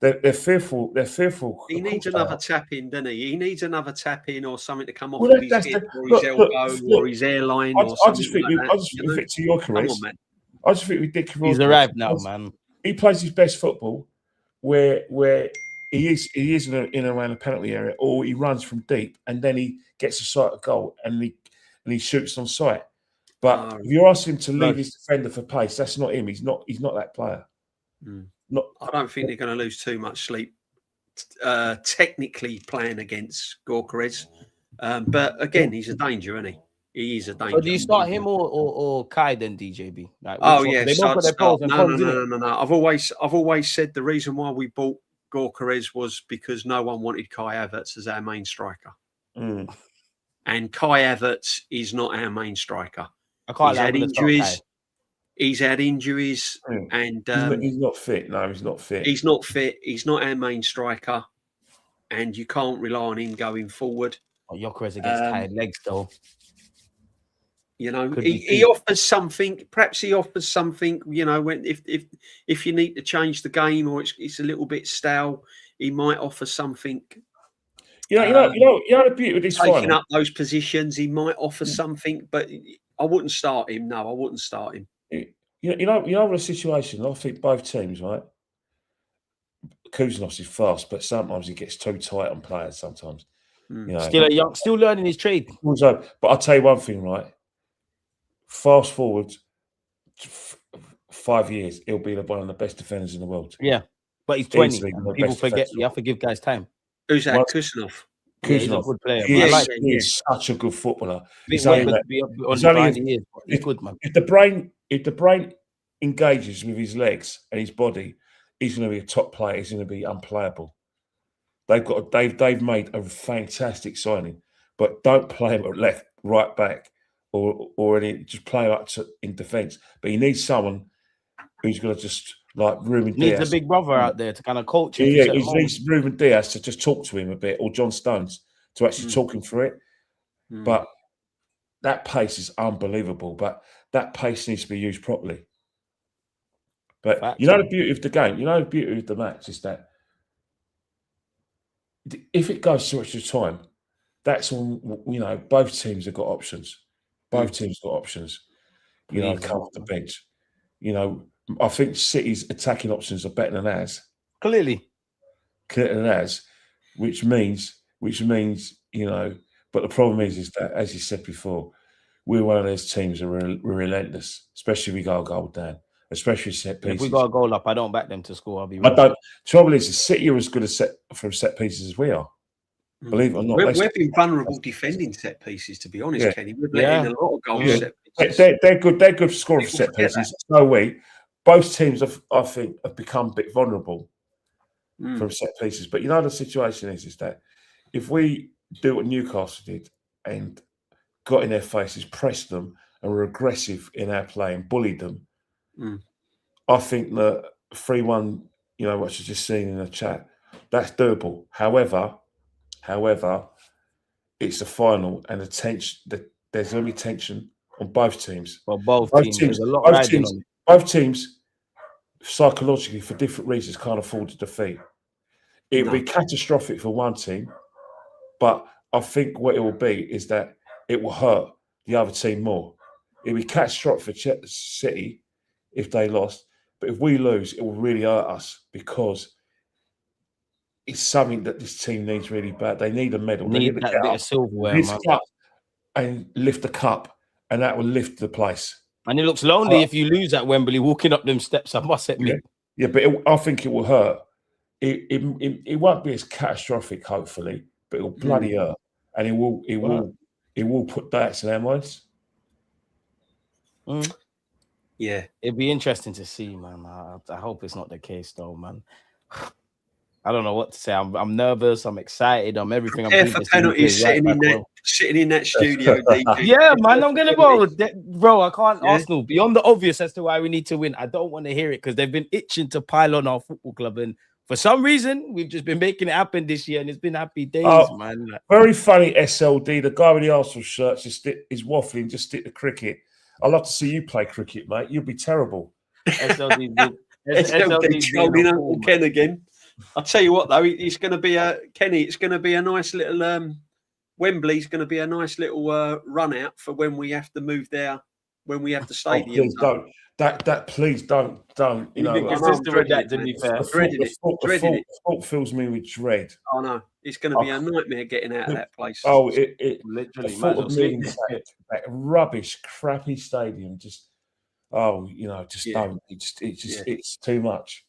They're fearful. They're fearful. He needs another tap in, doesn't he? He needs another tap in or something to come off of his hip or his elbow or his airline. I just think to Gyökeres. I just think ridiculous. He's arrived now, man. He plays his best football where he is in and around the penalty area, or he runs from deep and then he gets a sight of goal and he shoots on sight. But if you ask him to leave his defender for pace, that's not him. He's not that player. I don't think they're going to lose too much sleep technically playing against Gyökeres. But again, he's a danger, isn't he? He is a danger. So do you start him or Kai then, DJB? Like, No. I've always said the reason why we bought Gyökeres was because no one wanted Kai Havertz as our main striker. And Kai Havertz is not our main striker. He's had injuries. He's had injuries, and he's not fit. No, he's not fit. He's not fit. He's not our main striker, and you can't rely on him going forward. Gyökeres against tired legs, though. You know, he offers something. Perhaps he offers something. You know, when if you need to change the game or it's a little bit stale, he might offer something. You know the beauty with this taking up those positions, he might offer something, but I wouldn't start him. No, I wouldn't start him. You know the situation. I think both teams, right? Kuznets is fast, but sometimes he gets too tight on players. Sometimes, you know, still learning his trade. Also, but I'll tell you one thing, right? Fast forward 5 years, he'll be one of the best defenders in the world. Yeah, but he's 20. People forget. You have to give guys time. Who's that? Kuznets. He's a good player. He is such a good footballer. If the brain engages with his legs and his body, he's going to be a top player. He's going to be unplayable. They've made a fantastic signing, but don't play him at right back or just play him in defence. But he needs someone who's going to just like Ruben Diaz. Needs a big brother out there to kind of coach him. Yeah, he needs Ruben Diaz to just talk to him a bit, or John Stones to actually talk him through it. But that pace is unbelievable. But that pace needs to be used properly. But you know the beauty of the game, you know the beauty of the match is that if it goes to extra time, that's when, you know, both teams have got options. Both teams got options. You know, come off the bench. You know, I think City's attacking options are better than ours. Clearly than ours, which means, you know, but the problem is that, as you said before, we're one of those teams that are relentless, especially if we go a goal down, especially set pieces. If we got a goal up, I don't back them to score. I'll be trouble is, the City are as good as from set pieces as we are. Believe it or not. We've been vulnerable defending set pieces, to be honest, Kenny. We've let in a lot of goals. They're good. They're good scoring for set pieses. So both teams, I think, have become a bit vulnerable from set pieces. But the situation is that if we do what Newcastle did and got in their faces, pressed them, and were aggressive in our play and bullied them, I think that 3-1, what you've just seen in the chat, that's doable. However, it's the final, and the tension. There's going to be tension on both teams. Well, both teams. There's a lot riding on it. Both teams, psychologically, for different reasons, can't afford to defeat. It will be catastrophic for one team, but I think what it will be is that it will hurt the other team more. It will be catastrophic for City if they lost, but if we lose, it will really hurt us because it's something that this team needs really bad. They need a medal. They need that bit of silverware, man. And lift the cup, and that will lift the place. And it looks lonely if you lose at Wembley, walking up them steps, I must admit. Yeah, but I think it will hurt. It won't be as catastrophic, hopefully, but it will bloody hurt, and it will put doubts in our minds. Yeah, it'd be interesting to see, man. I hope it's not the case, though, man. I don't know what to say. I'm nervous. I'm excited. I'm everything. I'm for penalties sitting in that studio. Yeah, man. I'm gonna go, bro. I can't. Arsenal, beyond the obvious as to why we need to win. I don't want to hear it because they've been itching to pile on our football club, and for some reason, we've just been making it happen this year, and it's been happy days, man. Very funny, SLD. The guy with the Arsenal shirt is waffling. Just stick to cricket. I'd love to see you play cricket, mate. You'd be terrible. SLD trolling Uncle Ken again. I'll tell you what, though, it's going to be Kenny. It's going to be a nice little Wembley's going to be a nice little run out for when we have to move there, when we have the stadium. Oh, please don't. You know, the thought fills me with dread. Oh no, it's going to be a nightmare getting out of that place. Oh, it literally. The thought of moving that rubbish, crappy stadium. Just don't. It's too much.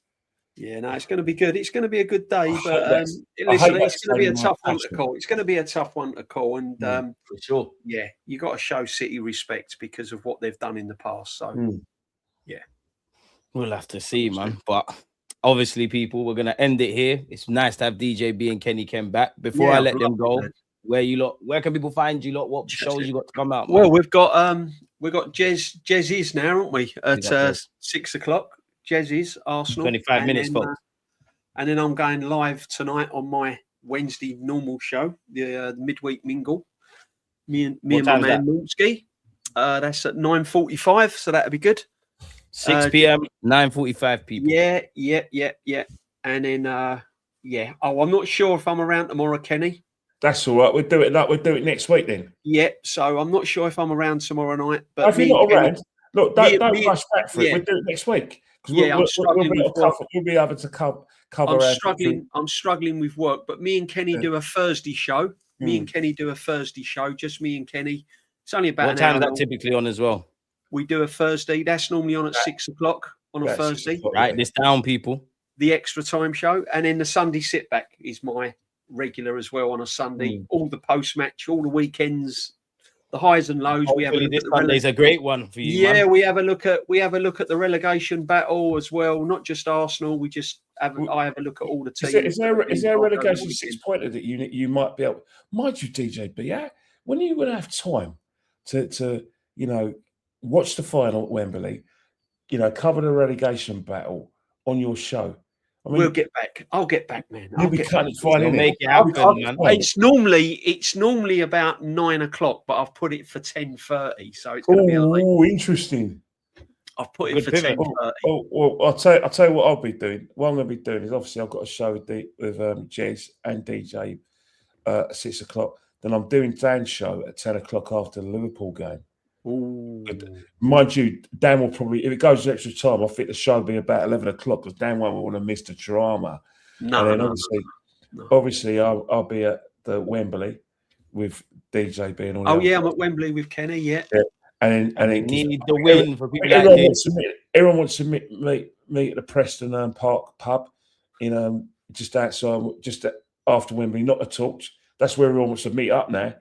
Yeah, no, it's going to be good. It's going to be a good day, but listen, it's going to be a tough one to call. It's going to be a tough one to call, and for sure, yeah, you got to show City respect because of what they've done in the past. So, yeah, we'll have to see, man. But obviously, people, we're going to end it here. It's nice to have DJB and Kenny Ken back. Before I let them go, where can people find you lot? What shows you got to come out? Man? Well, we've got Jez's now, aren't we? At 6 o'clock. Jez's Arsenal. 25 minutes, folks. And then I'm going live tonight on my Wednesday normal show, the midweek mingle. Me and my man Nulski. That's at 9:45, so that'll be good. 6 p.m. 9:45 people. Yeah. And then I'm not sure if I'm around tomorrow, Kenny. That's all right. We'll do it next week then. Yeah. So I'm not sure if I'm around tomorrow night. But if you're not around, look, don't rush back for it. We'll do it next week. Yeah, I'm struggling with work. We'll be able to cover. I'm struggling with work, but me and Kenny do a Thursday show. Just me and Kenny. It's only about what time is that typically on as well? We do a Thursday. That's normally on at 6 o'clock on a Thursday. Write this down, people. The extra time show, and then the Sunday sit back is my regular as well on a Sunday. All the post match, all the weekends. The highs and lows. Hopefully we have a look this Sunday's a great one for you. Yeah, man. we have a look at the religation battle as well. Not just Arsenal. I have a look at all the teams. Is there a relegation 6-pointer that you might be able? Mind you, DJB, yeah. When are you going to have time to watch the final at Wembley? Cover the relegation battle on your show. I mean, we'll get back. I'll get back, man. You'll be cutting it fine. Make it happen, man. It's normally about 9 o'clock, but I've put it for 10:30, so it's going to be late. Oh, interesting. I've put it for 10:30. Well, I'll tell you what I'll be doing. What I'm going to be doing is obviously I've got a show with Jez and DJ at 6 o'clock. Then I'm doing Dan's show at 10 o'clock after the Liverpool game. Ooh. Mind you, Dan will probably, if it goes extra time, I think the show will be about 11 o'clock because Dan won't want to miss the drama. Obviously, I'll be at the Wembley with DJB and all. Oh yeah, I'm at Wembley with Kenny. Yeah. And then need the win for people everyone wants to meet at the Preston Park pub, just outside, just after Wembley, not a Torch. That's where everyone wants to meet up now.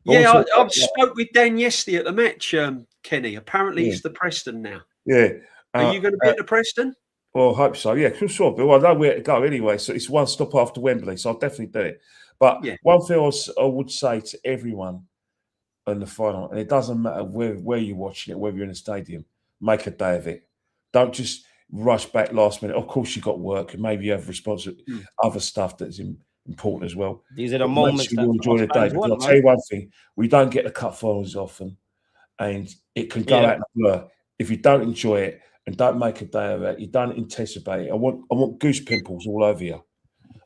Yeah, I spoke with Dan yesterday at the match, Kenny. Apparently, it's the Preston now. Yeah, Are you going to be at the Preston? Well, I hope so. Yeah, sure. But I know where to go anyway. So it's one stop after Wembley. So I'll definitely do it. But one thing I would say to everyone in the final, and it doesn't matter where you're watching it, whether you're in a stadium, make a day of it. Don't just rush back last minute. Of course, you got work and maybe you have other stuff that's important as well. These are the moments that you enjoy the day. Because I'll tell you one thing: we don't get the cup finals often, and it can go out in a blur if you don't enjoy it. And don't make a day of it. You don't anticipate it. I want goose pimples all over you.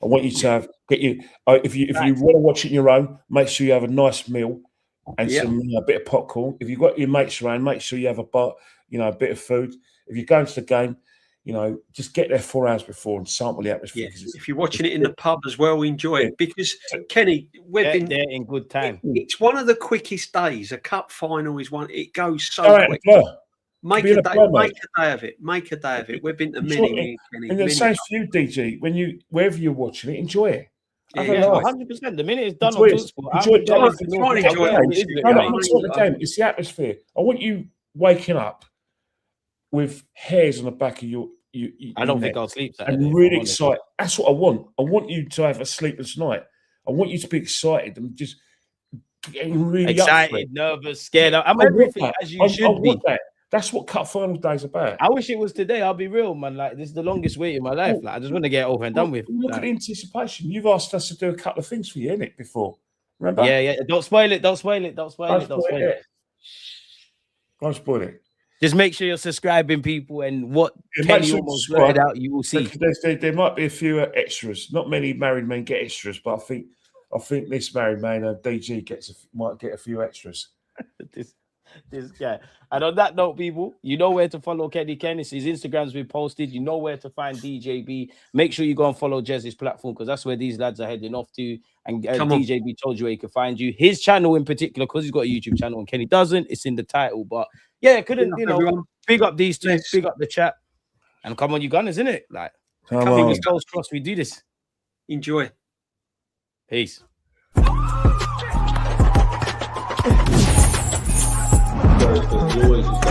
I want you to if you want to watch it on your own, make sure you have a nice meal and a bit of popcorn. If you've got your mates around, make sure you have a bit of food. If you're going to the game, just get there 4 hours before and sample the atmosphere. If you're watching it in the pub as well, enjoy it. Because Kenny, we've been there in good time. It's one of the quickest days. A cup final is one. It goes so quick. Make a day of it. Make a day of it. We've been to many. And the same for you, DG. Wherever you're watching it, enjoy it. 100%. The minute it's done on enjoy the game. It's the atmosphere. I want you waking up with hairs on the back of your I don't think I'll sleep Saturday. And really excited. That's what I want. I want you to have a sleepless night. I want you to be excited and just getting really excited, nervous, scared. I'm everything as you should be. That's what cup final day is about. I wish it was today. I'll be real, man. Like, this is the longest wait in my life. Like, I just want to get it over and done with. Look at the anticipation. You've asked us to do a couple of things for you, innit, before. Remember? Yeah. Don't spoil it. Don't spoil it. Don't spoil it. Just make sure you're subscribing, people, and what Kenny almost blurted out, you will see. There might be a few extras. Not many married men get extras, but I think this married man, DG, might get a few extras. This guy. And on that note, people, you know where to follow Kenny Ken. His Instagram's been posted. You know where to find DJB. Make sure you go and follow Jez's platform because that's where these lads are heading off to. And DJB told you where he can find you. His channel in particular, because he's got a YouTube channel and Kenny doesn't. It's in the title. But yeah, big up these two, big up the chat. And come on, you gunners, isn't it? Like, fingers toes crossed, we do this. Enjoy. Peace. Yours is